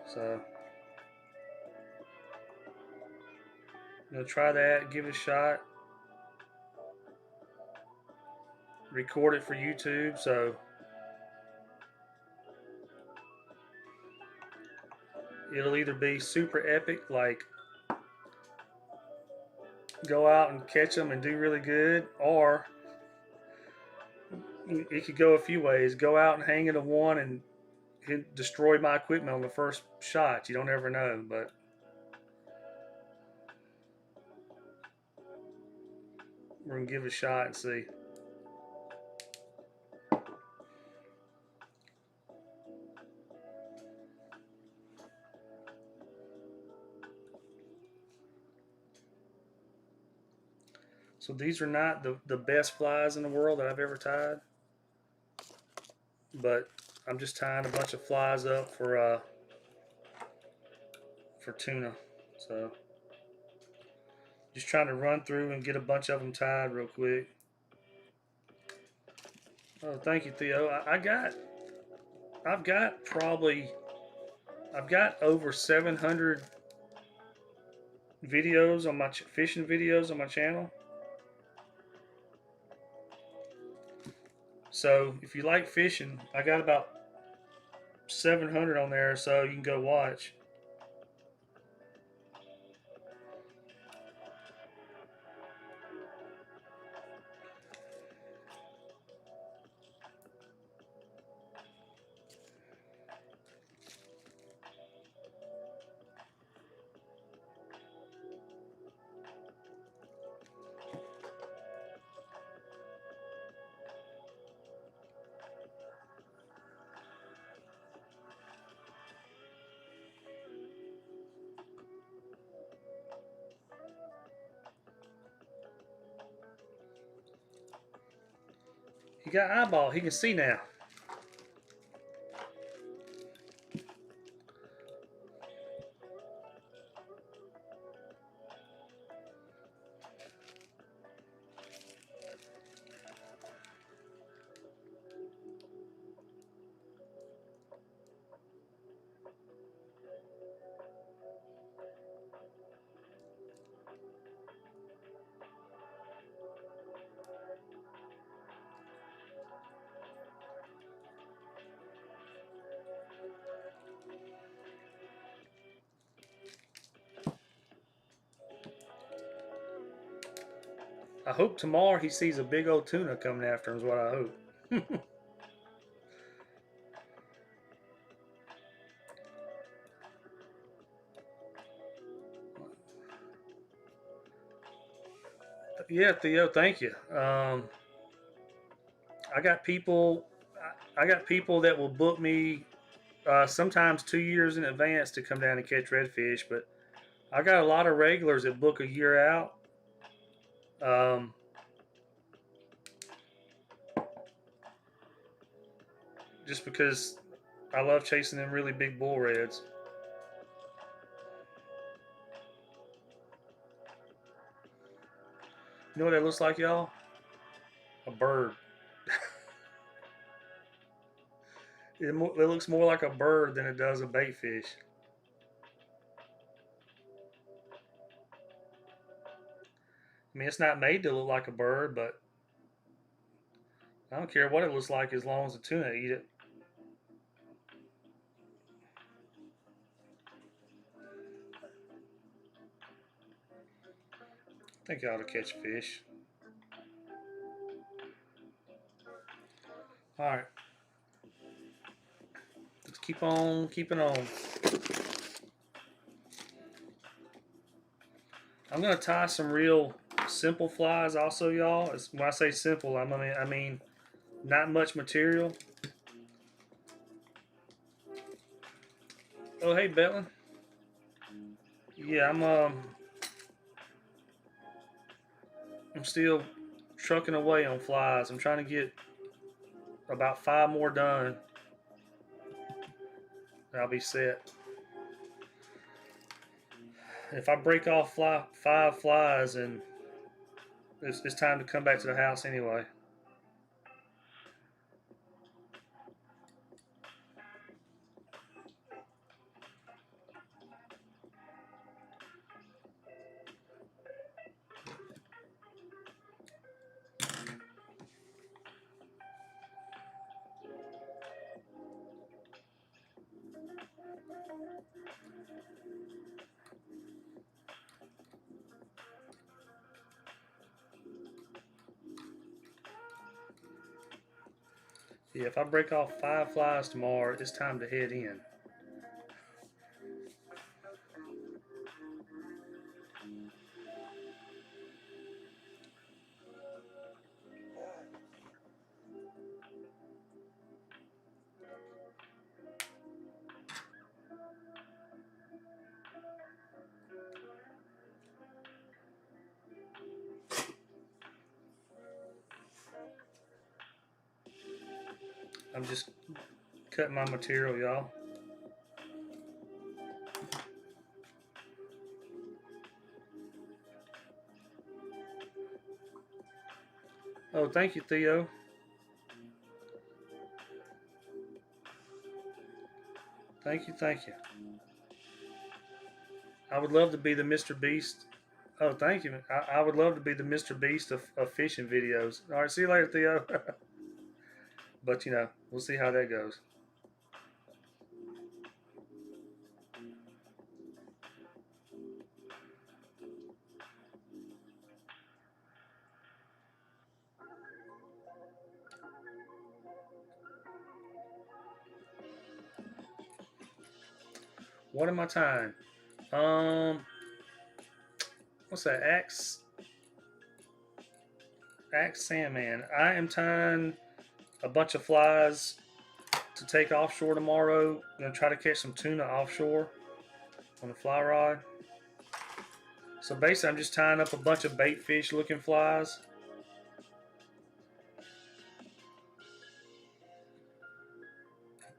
So I'm gonna try that, give it a shot, record it for YouTube. So it'll either be super epic, like go out and catch them and do really good, or it could go a few ways. Go out and hang it a one and destroy my equipment on the first shot. You don't ever know, but we're gonna give it a shot and see. So these are not the best flies in the world that I've ever tied, but I'm just tying a bunch of flies up for tuna. So just trying to run through and get a bunch of them tied real quick. Oh, thank you, Theo. I've got probably I've got over 700 videos on my fishing videos on my channel. So if you like fishing, I got about 700 on there, so you can go watch. He got eyeball. He can see now. I hope tomorrow he sees a big old tuna coming after him is what I hope. Yeah, Theo, thank you. I got people. I got people that will book me sometimes 2 years in advance to come down and catch redfish, but I got a lot of regulars that book a year out. Um, just because I love chasing them really big bull reds. You know what that looks like, y'all? A bird. It looks more like a bird than it does a bait fish. I mean, it's not made to look like a bird, but I don't care what it looks like as long as the tuna eat it. I think I ought to catch fish. All right, let's keep on keeping on. I'm gonna tie some real simple flies also, y'all. When I say simple, I mean not much material. Oh, hey, Betlin. Yeah, I'm still trucking away on flies. I'm trying to get about 5 more done. And I'll be set. If I break off 5 flies, and it's time to come back to the house anyway. Yeah, if I break off 5 flies tomorrow, it's time to head in. I'm just cutting my material, y'all. Oh, thank you, Theo. Thank you, thank you. I would love to be the Mr. Beast. Oh, thank you. I would love to be the Mr. Beast of fishing videos. All right, see you later, Theo. But, we'll see how that goes. What am I tying? Um, what's that? Axe Sandman. I am tying a bunch of flies to take offshore tomorrow. I'm gonna try to catch some tuna offshore on the fly rod. So basically, I'm just tying up a bunch of bait fish looking flies.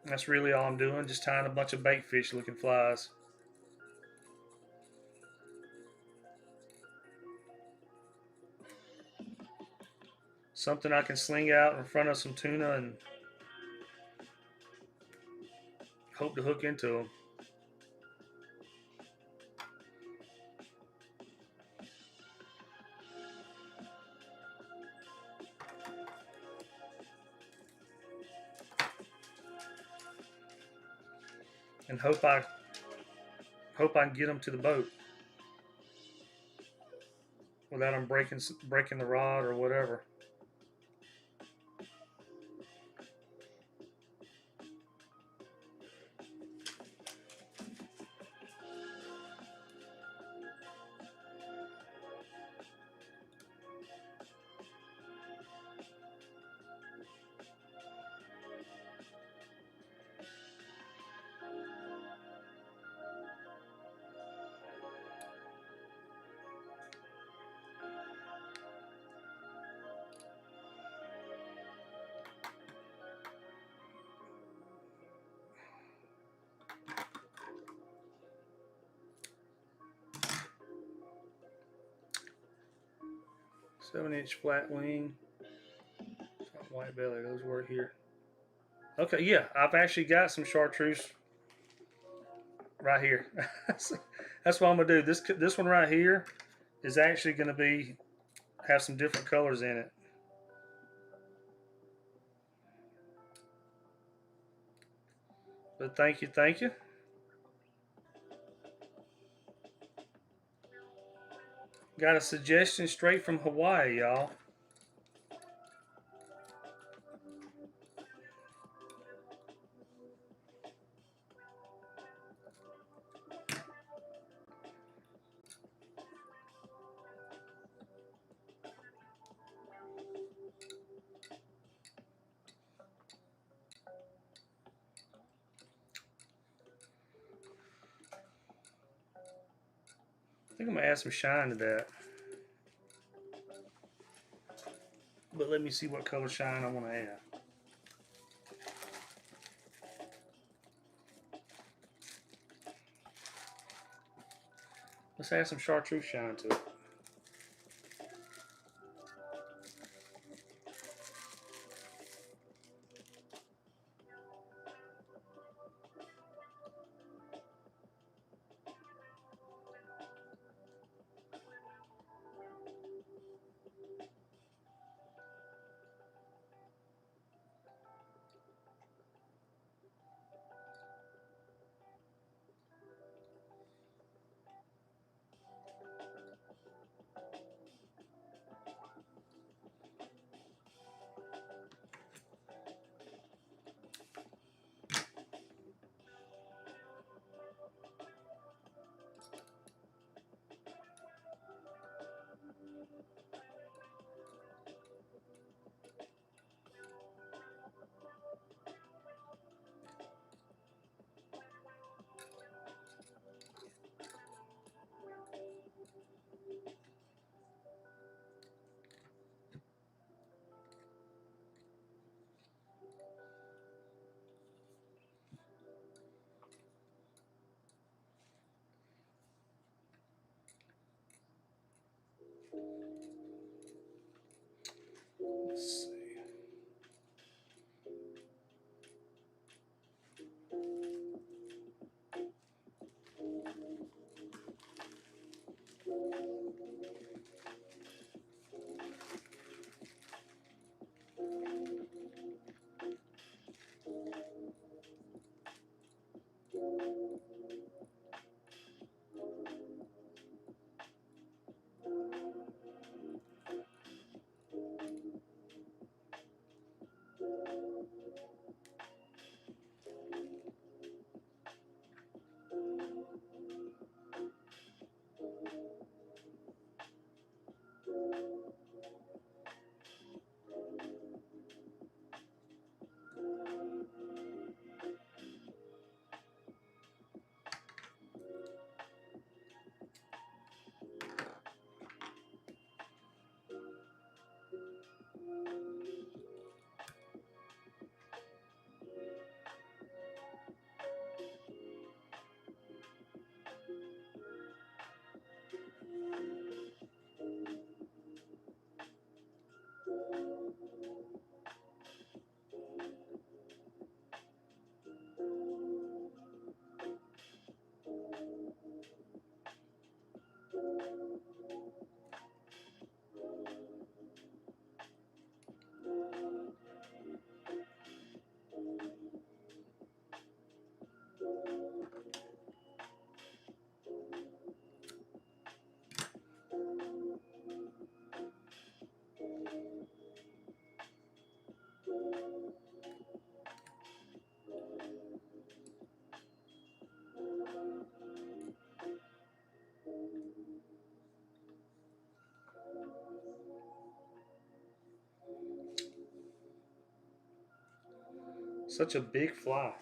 That's really all I'm doing, just tying a bunch of bait fish looking flies. Something I can sling out in front of some tuna and hope to hook into them. And hope I can get them to the boat without them breaking the rod or whatever. Seven-inch flat wing, white belly. Those were here. Okay, yeah, I've actually got some chartreuse right here. That's what I'm gonna do. This one right here is actually gonna have some different colors in it. But thank you, thank you. Got a suggestion straight from Hawaii, y'all. I think I'm gonna add some shine to that. But let me see what color shine I want to add. Let's add some chartreuse shine to it. Such a big fly.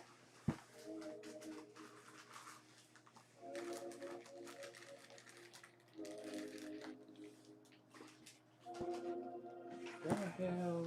What the hell?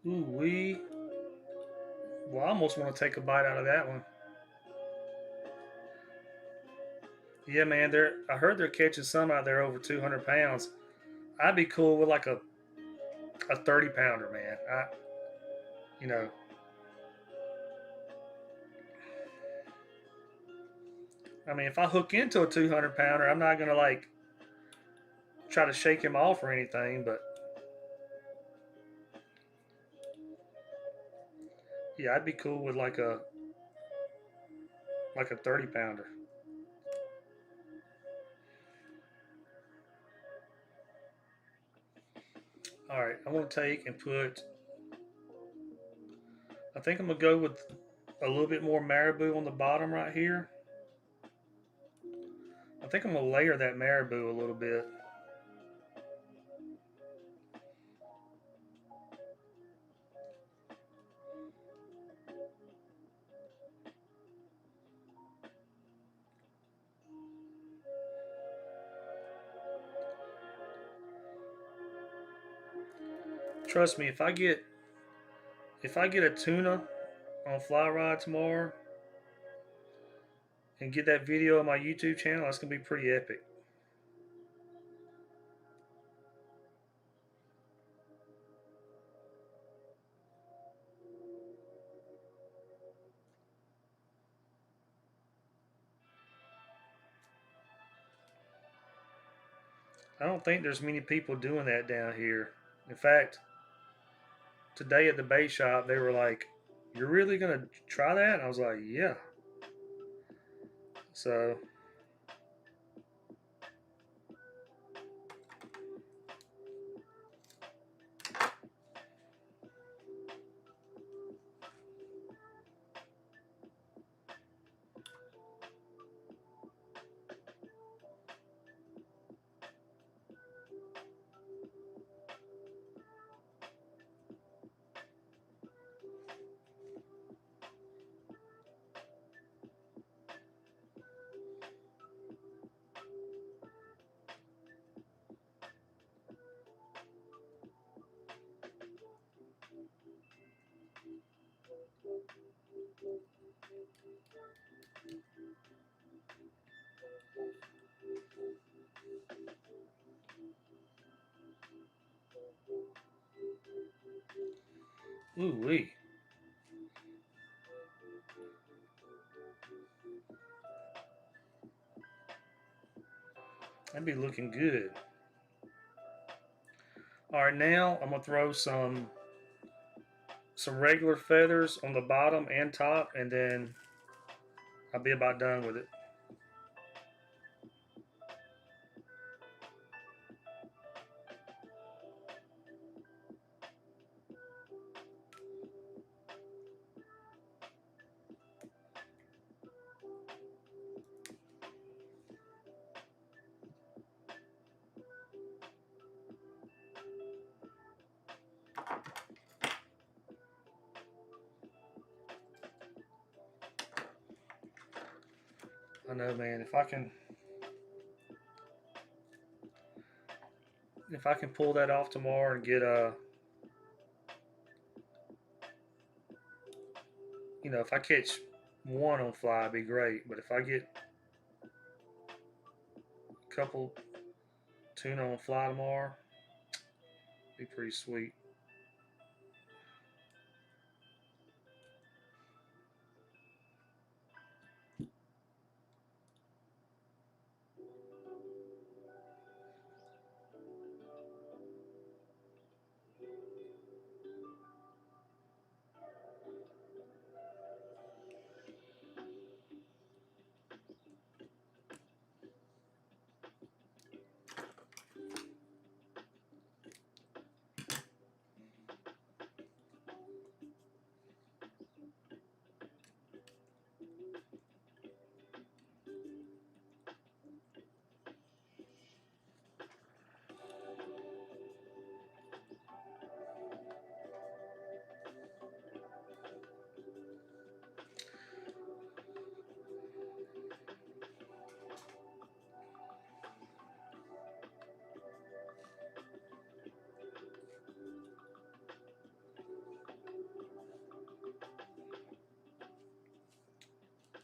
Ooh wee. Well, I almost want to take a bite out of that one. Yeah, man. I heard they're catching some out there over 200 pounds. I'd be cool with like a 30 pounder, man. You know, I mean, if I hook into a 200 pounder, I'm not gonna like try to shake him off or anything. But yeah, I'd be cool with like a 30 pounder. All right, I want to take and put. I think I'm gonna go with a little bit more marabou on the bottom right here. I think I'm gonna layer that marabou a little bit. Trust me, if I get a tuna on fly rod tomorrow and get that video on my YouTube channel, that's gonna be pretty epic. I don't think there's many people doing that down here. In fact, today at the bait shop, they were like, "You're really gonna try that?" And I was like, "Yeah." So, ooh wee, that'd be looking good. All right, now I'm gonna throw some regular feathers on the bottom and top, and then I'll be about done with it. know, man. If I can pull that off tomorrow and get if I catch one on fly, it'd be great. But if I get a couple tuna on fly tomorrow, it'd be pretty sweet.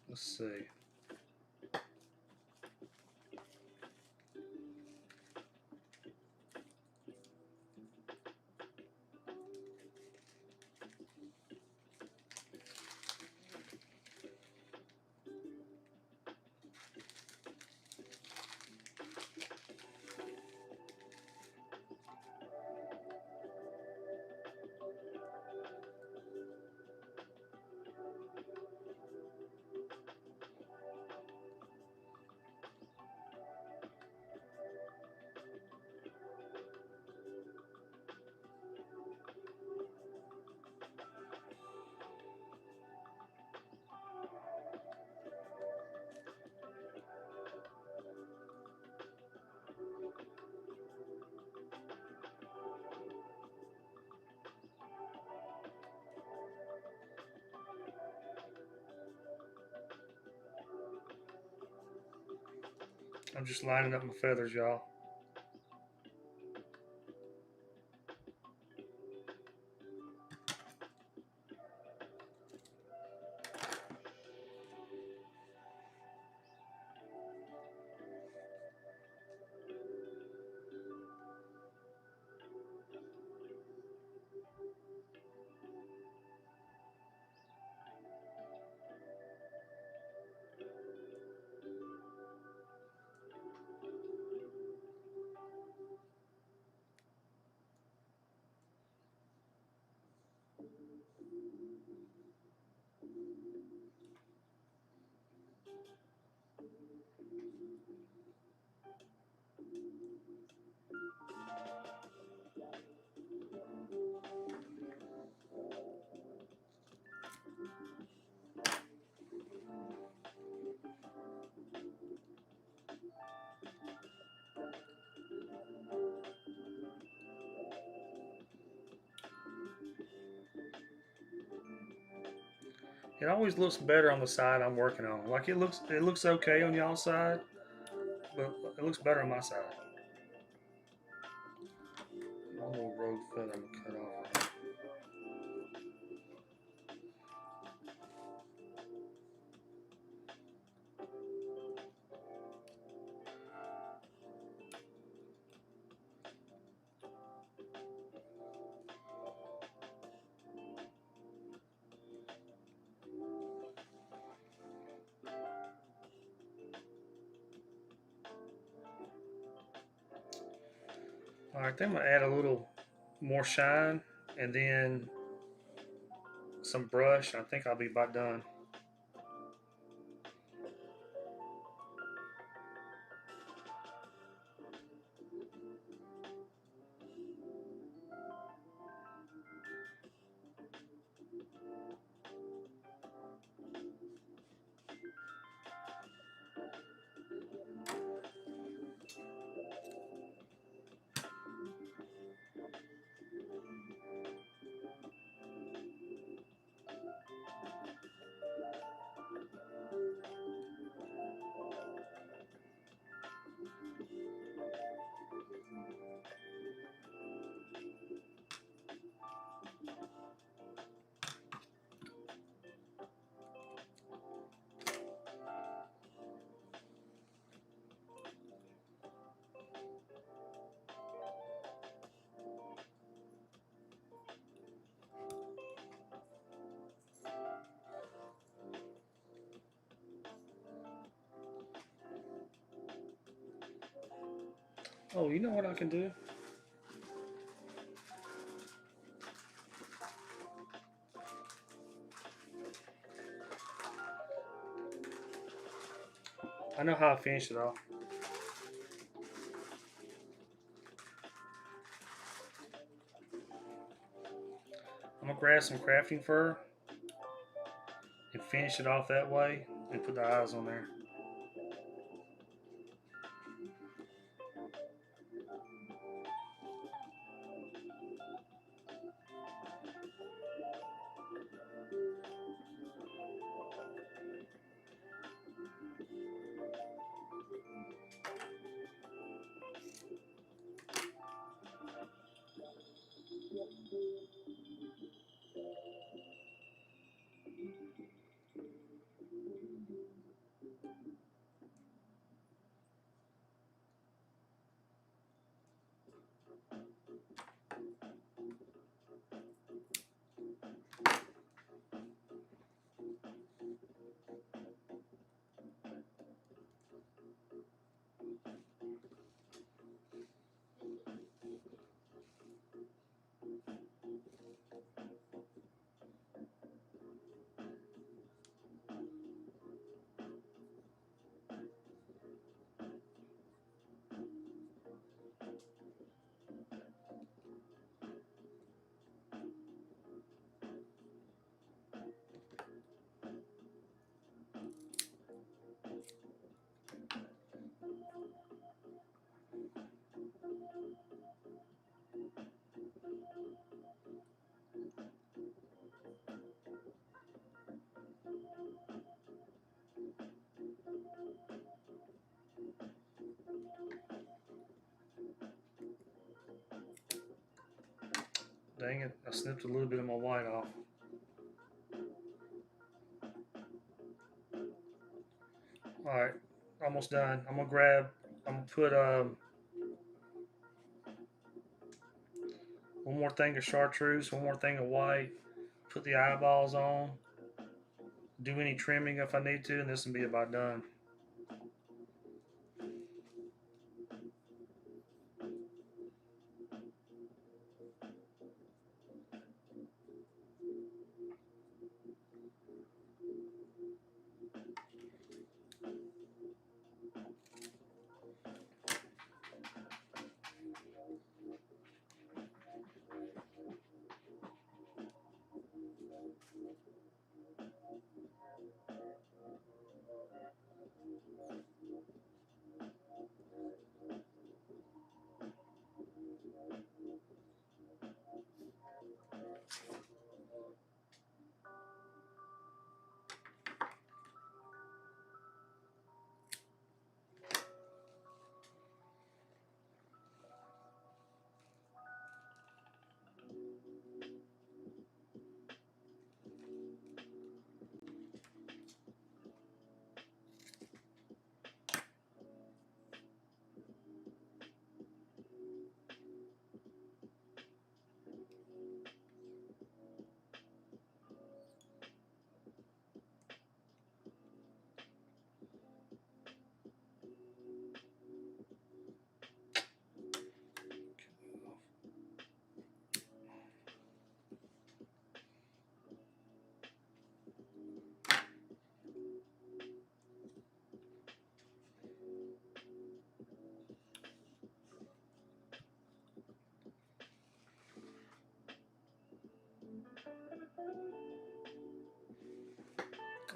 Let's see. I'm just lining up my feathers, y'all. It always looks better on the side I'm working on. Like it looks okay on y'all's side, but it looks better on my side. My little rogue feather I'm gonna cut off. All right, then I'm gonna add a little more shine and then some brush. I think I'll be about done. Oh, you know what I can do? I know how I finish it off. I'm gonna grab some crafting fur and finish it off that way and put the eyes on there. Dang it, I snipped a little bit of my white off. Alright, almost done. I'm gonna put one more thing of chartreuse, one more thing of white, put the eyeballs on, do any trimming if I need to, and this will be about done.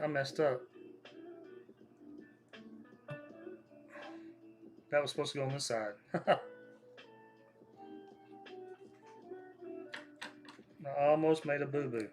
I messed up. That was supposed to go on this side. I almost made a boo boo.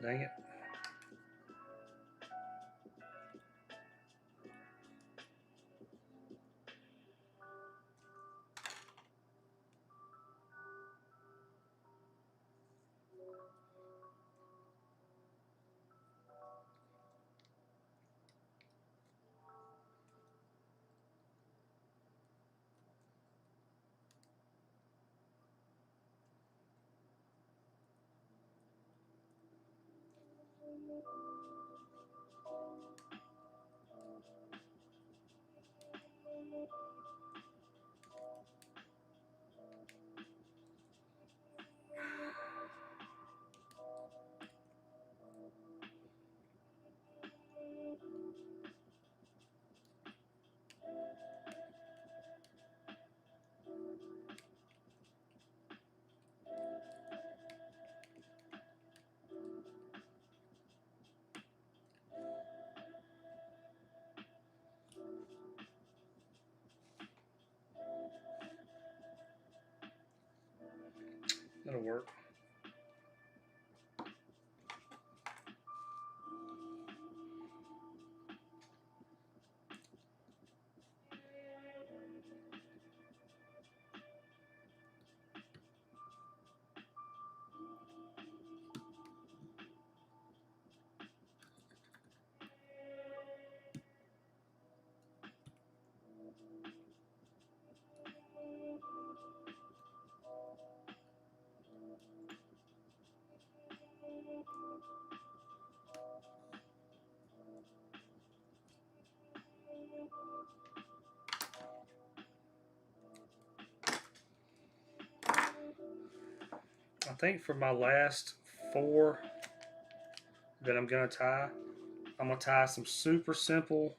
Dang it. That'll work. I think for my last 4 that I'm going to tie, I'm going to tie some super simple,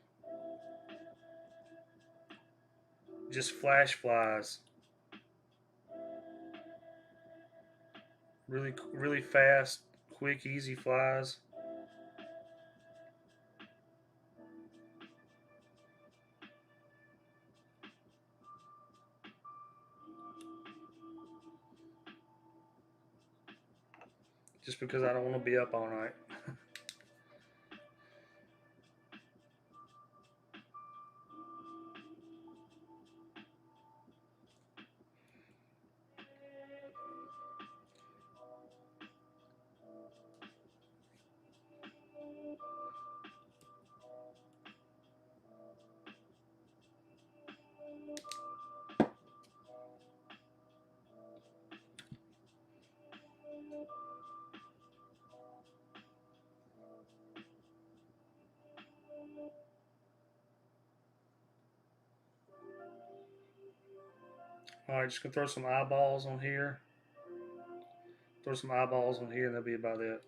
just flash flies. Really, really fast, quick, easy flies. Just because I don't want to be up all night. All right, just gonna throw some eyeballs on here. Throw some eyeballs on here, and that'll be about it.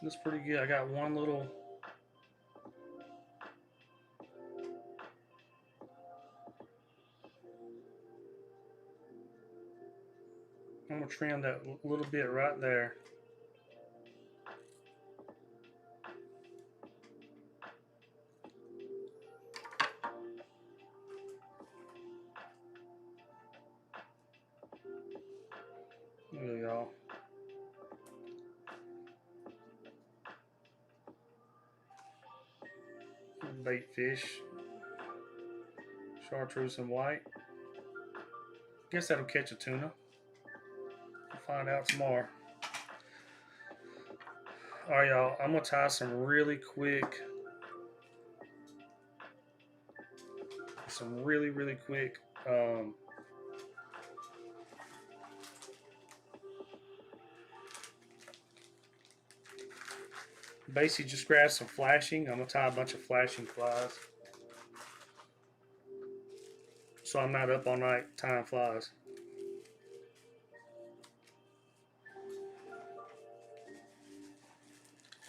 Looks pretty good. I got one little. I'm gonna trim that little bit right there. There y'all. Bait fish. Chartreuse and white. Guess that'll catch a tuna. We'll find out tomorrow. Alright, y'all. I'm gonna tie some really quick. Really quick. Basically, just grab some flashing. I'm gonna tie a bunch of flashing flies, so I'm not up all night tying flies.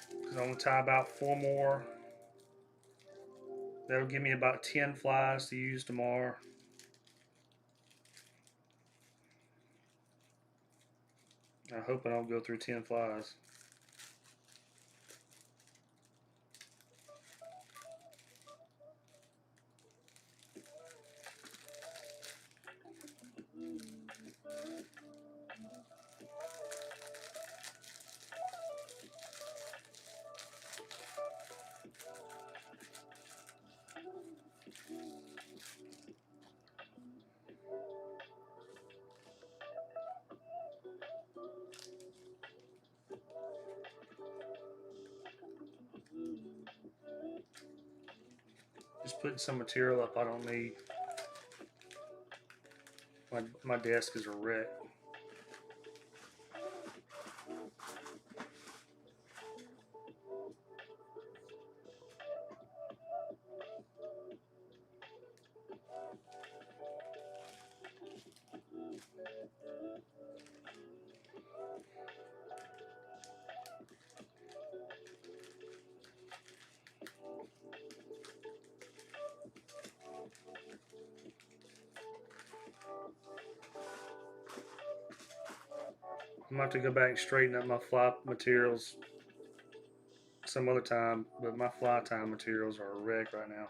Because I'm gonna tie about 4 more. That'll give me about 10 flies to use tomorrow. I hope I don't go through 10 flies. Just putting some material up I don't need. My desk is a wreck. I'm gonna have to go back and straighten up my fly materials some other time, but my fly tying materials are a wreck right now.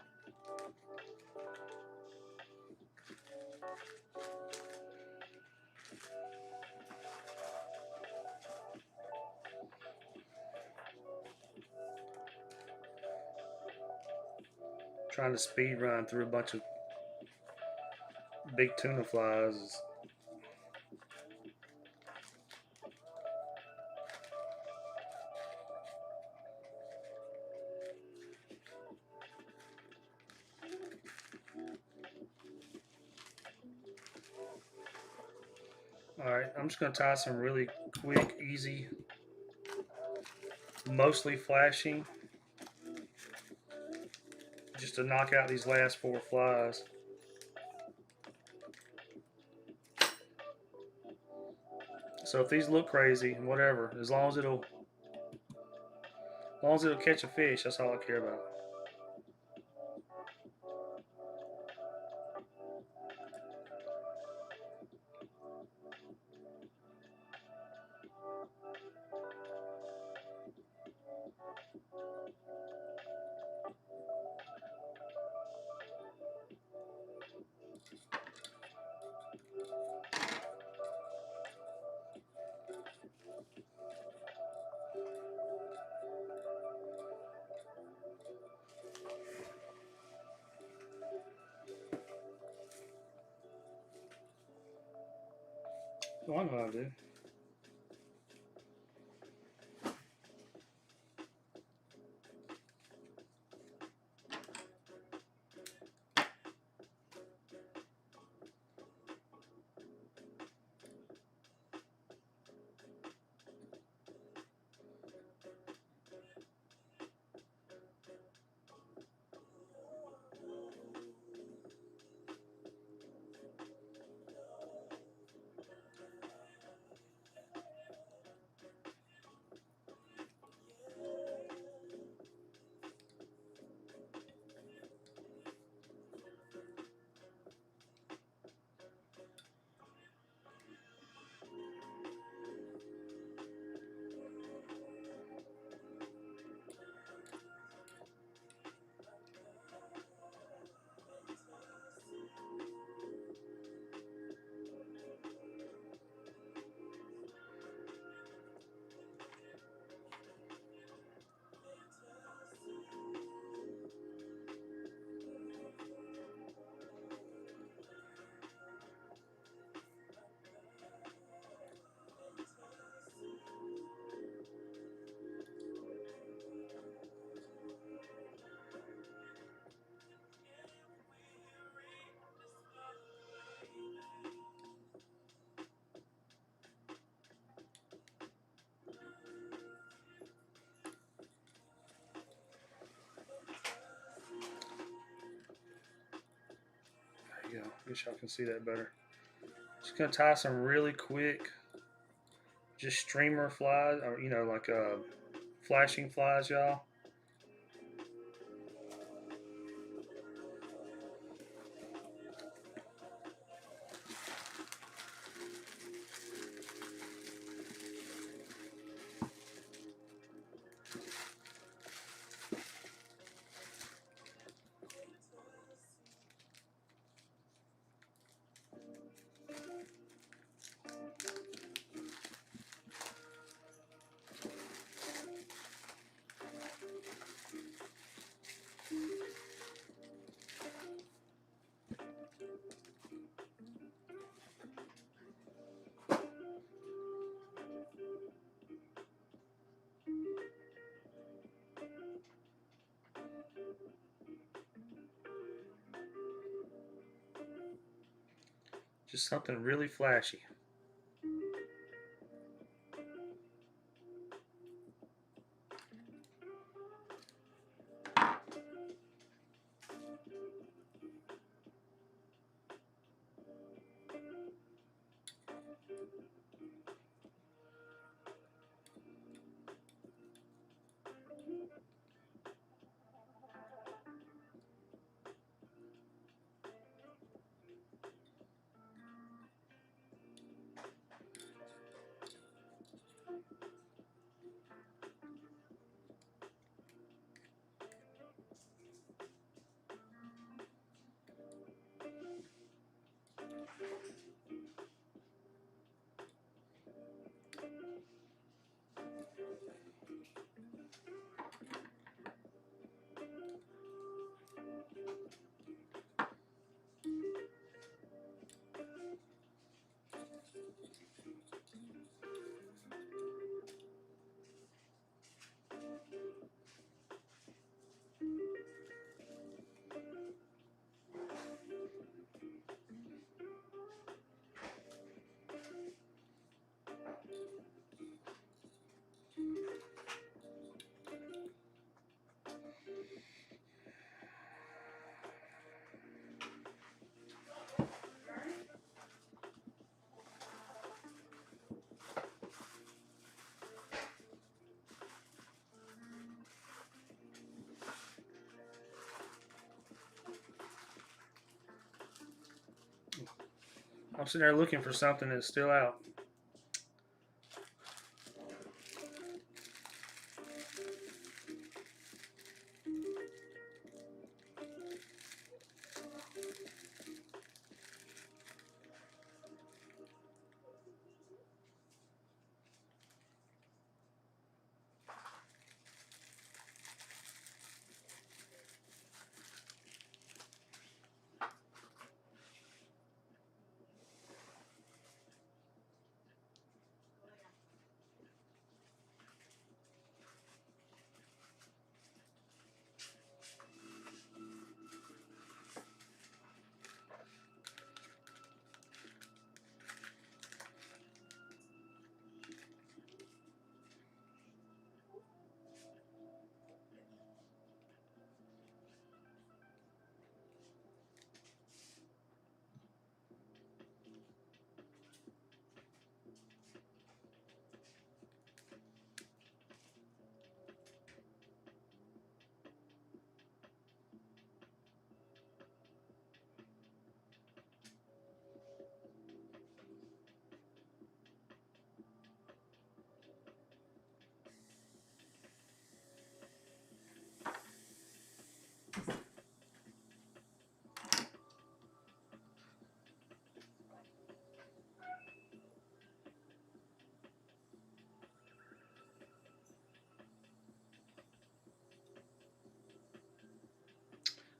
Trying to speed run through a bunch of big tuna flies is alright. I'm just gonna tie some really quick, easy, mostly flashing, just to knock out these last 4 flies. So if these look crazy, whatever, as long as it'll catch a fish, that's all I care about. Oh, I know how to do. Wish y'all can see that better. Just gonna tie some really quick, just streamer flies, or like flashing flies, y'all. Just something really flashy. I'm sitting there looking for something that's still out.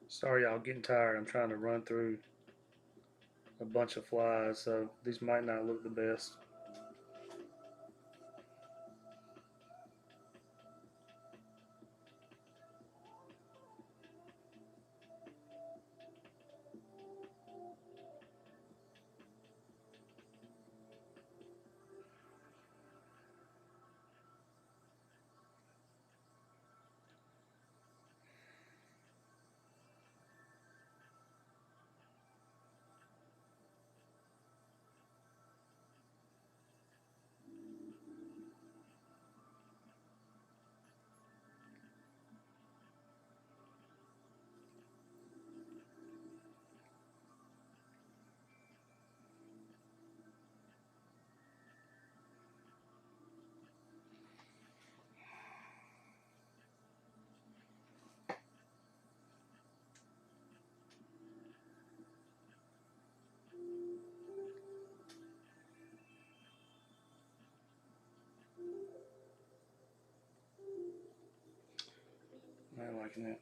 Sorry, y'all, getting tired. I'm trying to run through a bunch of flies, so these might not look the best. looking at.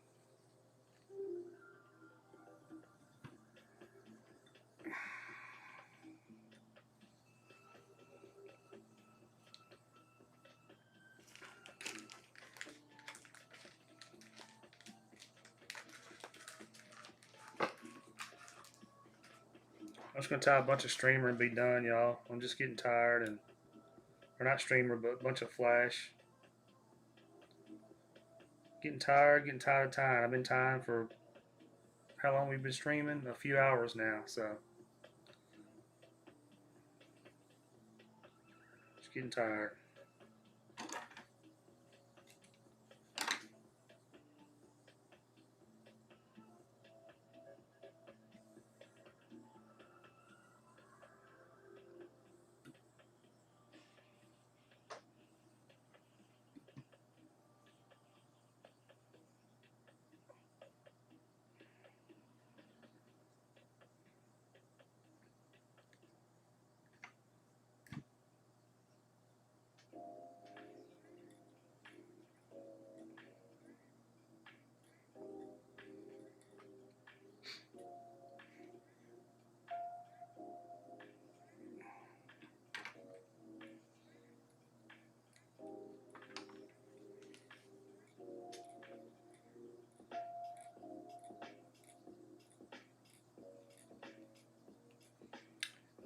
I'm just gonna tie a bunch of streamer and be done, y'all. I'm just getting tired, and or not streamer, but a bunch of flash. Getting tired of tying. I've been tying for how long we've been streaming? A few hours now, so just getting tired.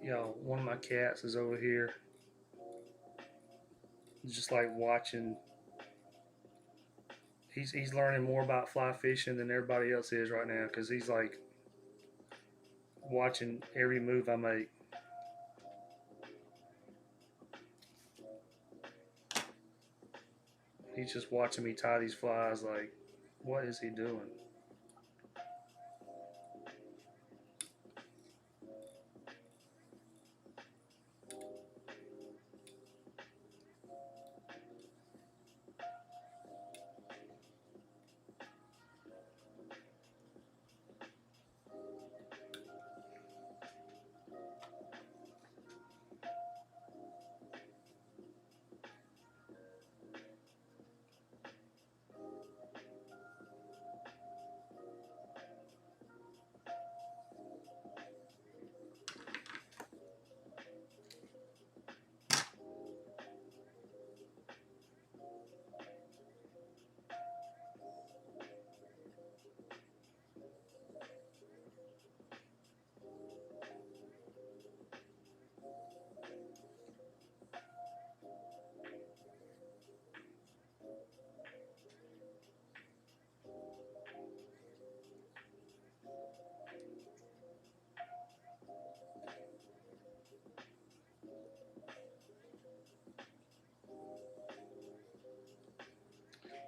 Y'all, one of my cats is over here. He's just like watching. He's learning more about fly fishing than everybody else is right now because he's like watching every move I make. He's just watching me tie these flies. Like, what is he doing?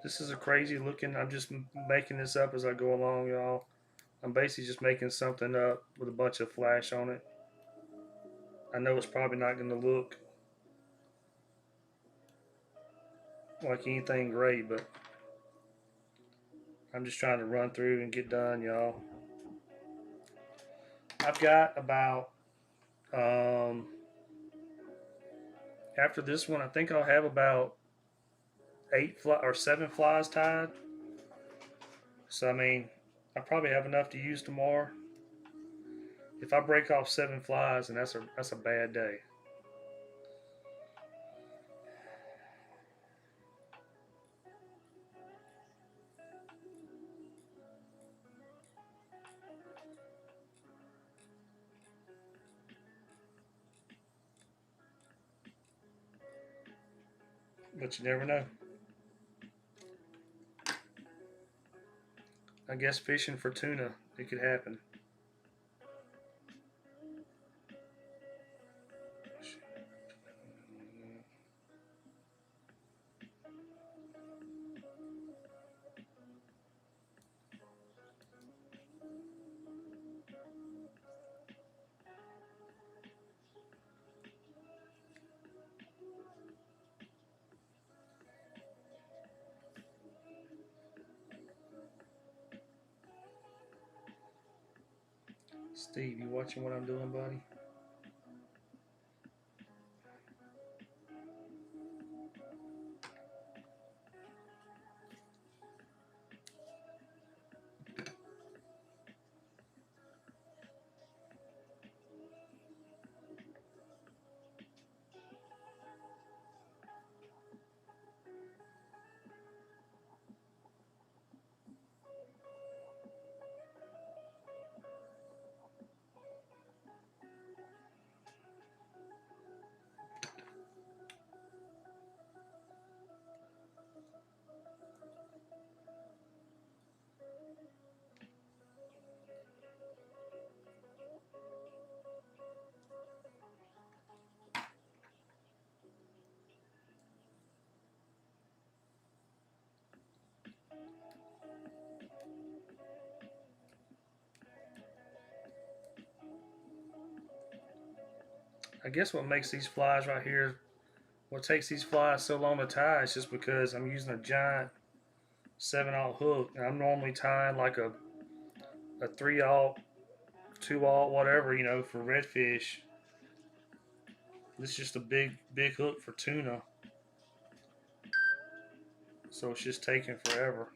This is a crazy looking. I'm just making this up as I go along, y'all. I'm basically just making something up with a bunch of flash on it. I know it's probably not going to look like anything great, but I'm just trying to run through and get done, y'all. I've got about after this one, I think I'll have about 7 flies tied. So I mean, I probably have enough to use tomorrow. If I break off 7 flies, and that's a bad day. But you never know. I guess fishing for tuna, it could happen. Steve, you watching what I'm doing, buddy? I guess what makes these flies right here, what takes these flies so long to tie is just because I'm using a giant 7/0 hook. And I'm normally tying like a 3/0, 2/0, whatever, for redfish. This is just a big hook for tuna, so it's just taking forever.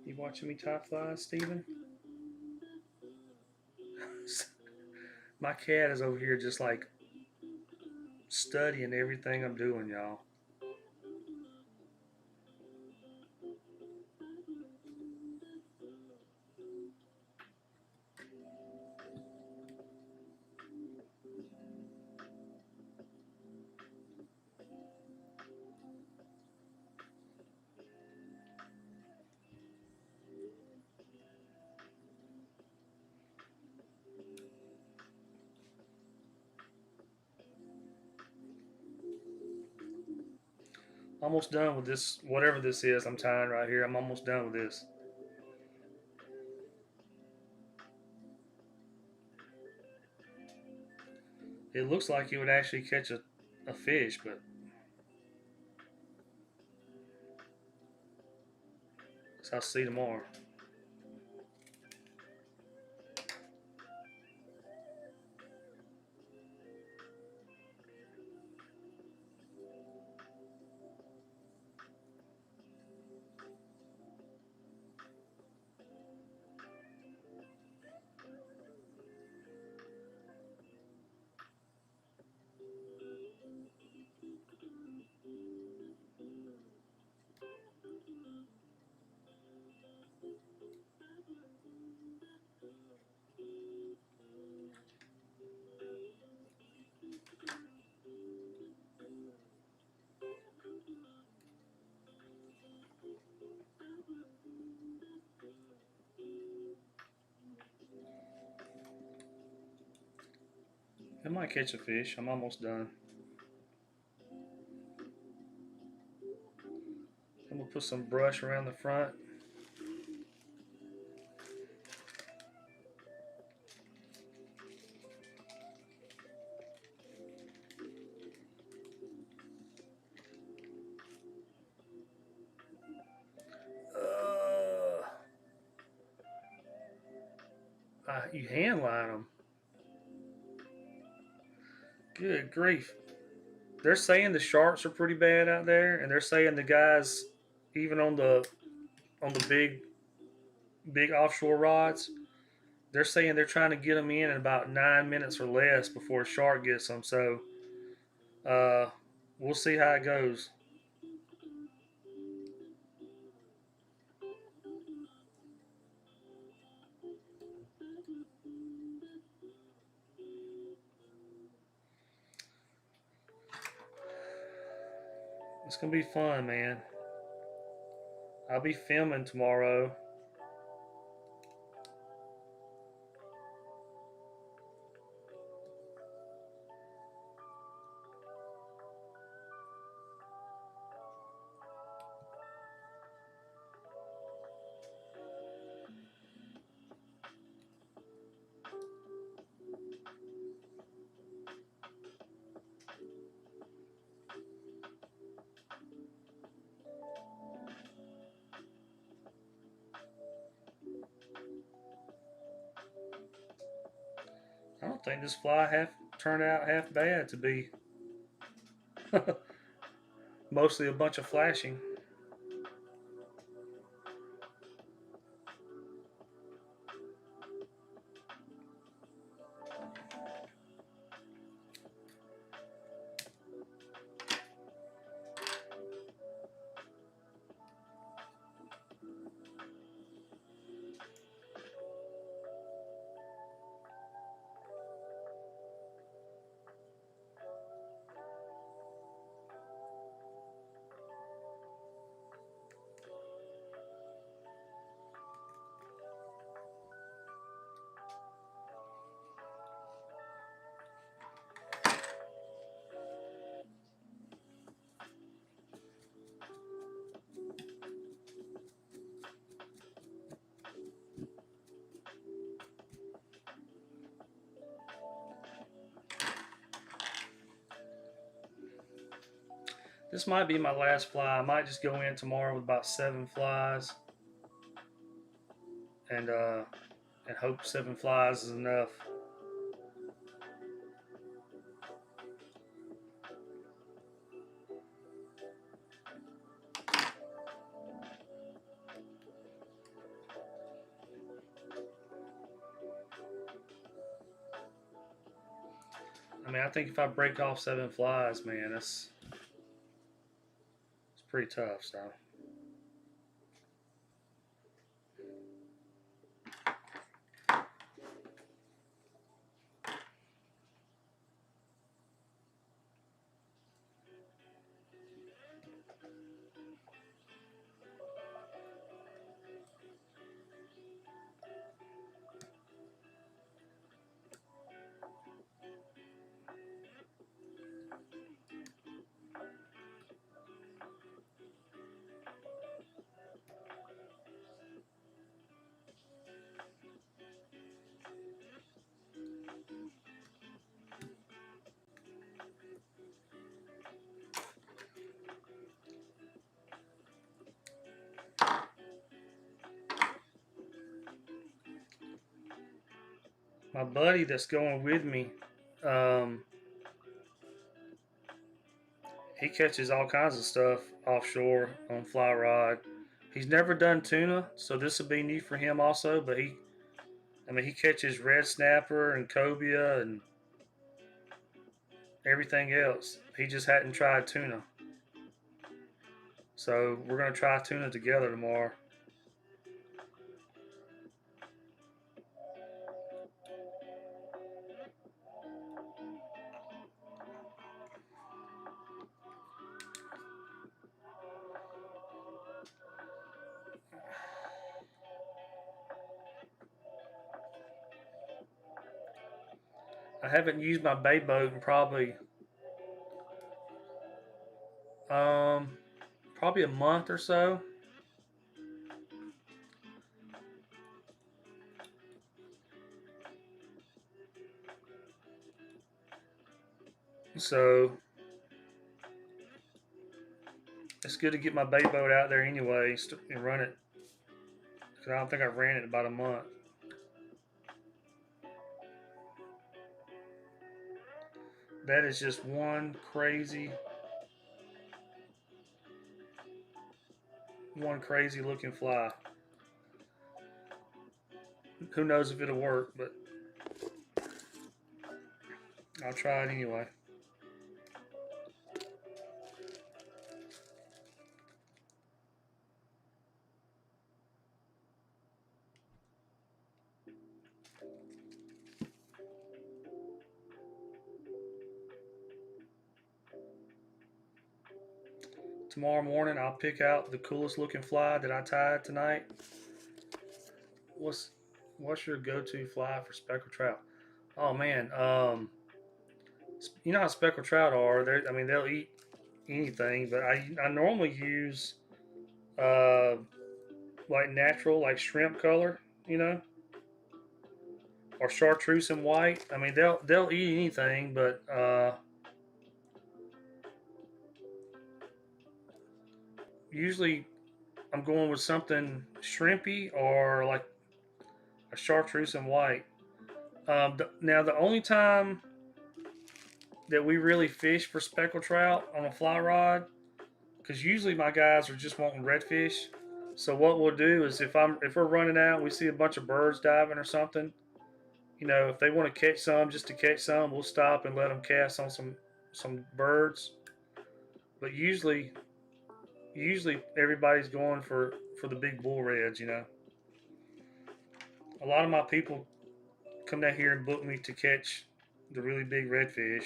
You watching me tie flies, Steven? My cat is over here just like studying everything I'm doing, y'all. Almost done with this, whatever this is I'm tying right here. I'm almost done with this. It looks like it would actually catch a fish, but I'll see tomorrow. I might catch a fish. I'm almost done. I'm gonna put some brush around the front. You hand line them. Good grief. They're saying the sharks are pretty bad out there, and they're saying the guys, even on the big offshore rods, they're saying they're trying to get them in about 9 minutes or less before a shark gets them. So uh, we'll see how it goes. It's gonna be fun, man. I'll be filming tomorrow. I don't think this fly half turned out half bad to be mostly a bunch of flashing. This might be my last fly. I might just go in tomorrow with about 7 flies, and hope 7 flies is enough. I mean, I think if I break off 7 flies, man, it's pretty tough. So. My buddy that's going with me, um, he catches all kinds of stuff offshore on fly rod. He's never done tuna, so this will be new for him also. But he catches red snapper and cobia and everything else. He just hadn't tried tuna, so we're gonna try tuna together tomorrow. I haven't used my bay boat in um, probably a month or so. So it's good to get my bay boat out there anyway and run it. Because I don't think I've ran it in about a month. That is just one crazy looking fly. Who knows if it'll work, but I'll try it anyway. Tomorrow morning, I'll pick out the coolest looking fly that I tied tonight. What's your go-to fly for speckled trout? Oh man, you know how speckled trout are. I mean, they'll eat anything, but I normally use uh, like natural, like shrimp color, you know, or chartreuse and white. I mean, they'll eat anything, but usually I'm going with something shrimpy or like a chartreuse and white. Now the only time that we really fish for speckled trout on a fly rod, because usually my guys are just wanting redfish. So what we'll do is if we're running out, and we see a bunch of birds diving or something. You know, if they want to catch some just to catch some, we'll stop and let them cast on some birds. But usually everybody's going for the big bull reds. You know, a lot of my people come down here and book me to catch the really big redfish.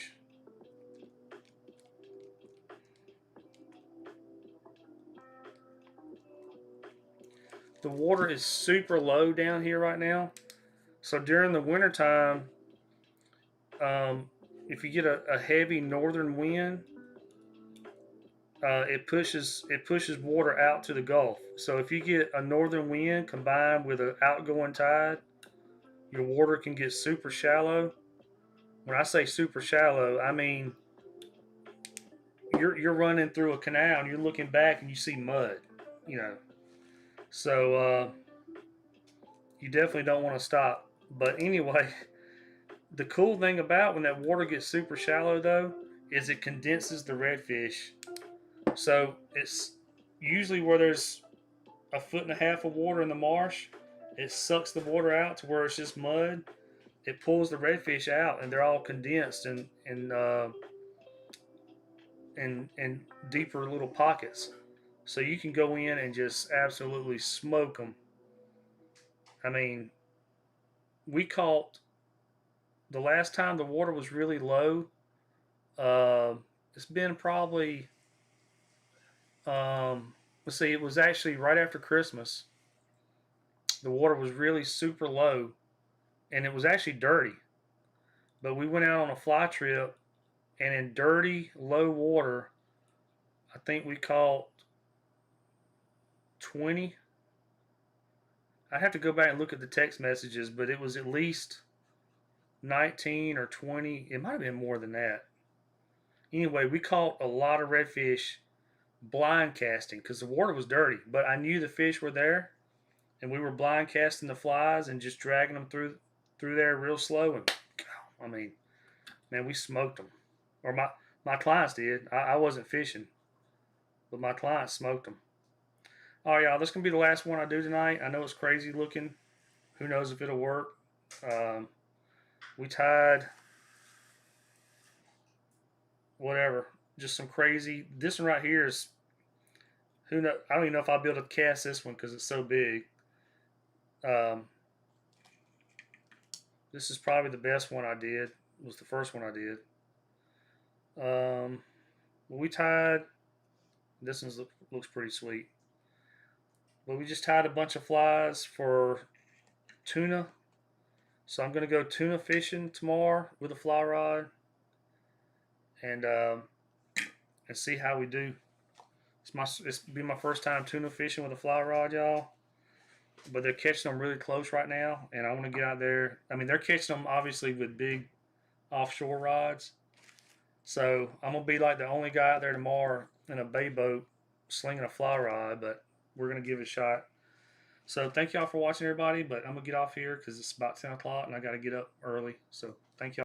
The water is super low down here right now. So during the wintertime, um, if you get a heavy northern wind, it pushes water out to the Gulf. So if you get a northern wind combined with an outgoing tide, your water can get super shallow. When I say super shallow, I mean you're running through a canal and you're looking back and you see mud, you know. So you definitely don't want to stop. But anyway, the cool thing about when that water gets super shallow though is it condenses the redfish. So it's usually where there's a foot and a half of water in the marsh, it sucks the water out to where it's just mud. It pulls the redfish out, and they're all condensed in deeper little pockets. So you can go in and just absolutely smoke them. I mean, we caught the last time the water was really low. Uh, it's been probably let's see, it was actually right after Christmas. The water was really super low, and it was actually dirty. But we went out on a fly trip, and in dirty, low water, I think we caught 20. I'd have to go back and look at the text messages, but it was at least 19 or 20. It might have been more than that. Anyway, we caught a lot of redfish blind casting because the water was dirty, but I knew the fish were there, and we were blind casting the flies and just dragging them through there real slow. And I mean, man, we smoked them. Or my clients did. I wasn't fishing, but my clients smoked them. All right, y'all. This is gonna be the last one I do tonight. I know it's crazy looking. Who knows if it'll work? Um, we tied whatever, just some crazy. This one right here is who know. I don't even know if I'll be able to cast this one because it's so big. Um, this is probably the best one I did. It was the first one I did. We tied. This one looks pretty sweet. But we just tied a bunch of flies for tuna. So I'm gonna go tuna fishing tomorrow with a fly rod, and see how we do. It's be my first time tuna fishing with a fly rod, y'all. But they're catching them really close right now, and I want to get out there. I mean, they're catching them obviously with big offshore rods. So I'm gonna be like the only guy out there tomorrow in a bay boat slinging a fly rod, but we're gonna give it a shot. So thank y'all for watching, everybody. But I'm gonna get off here because it's about 10 o'clock and I got to get up early. So thank y'all.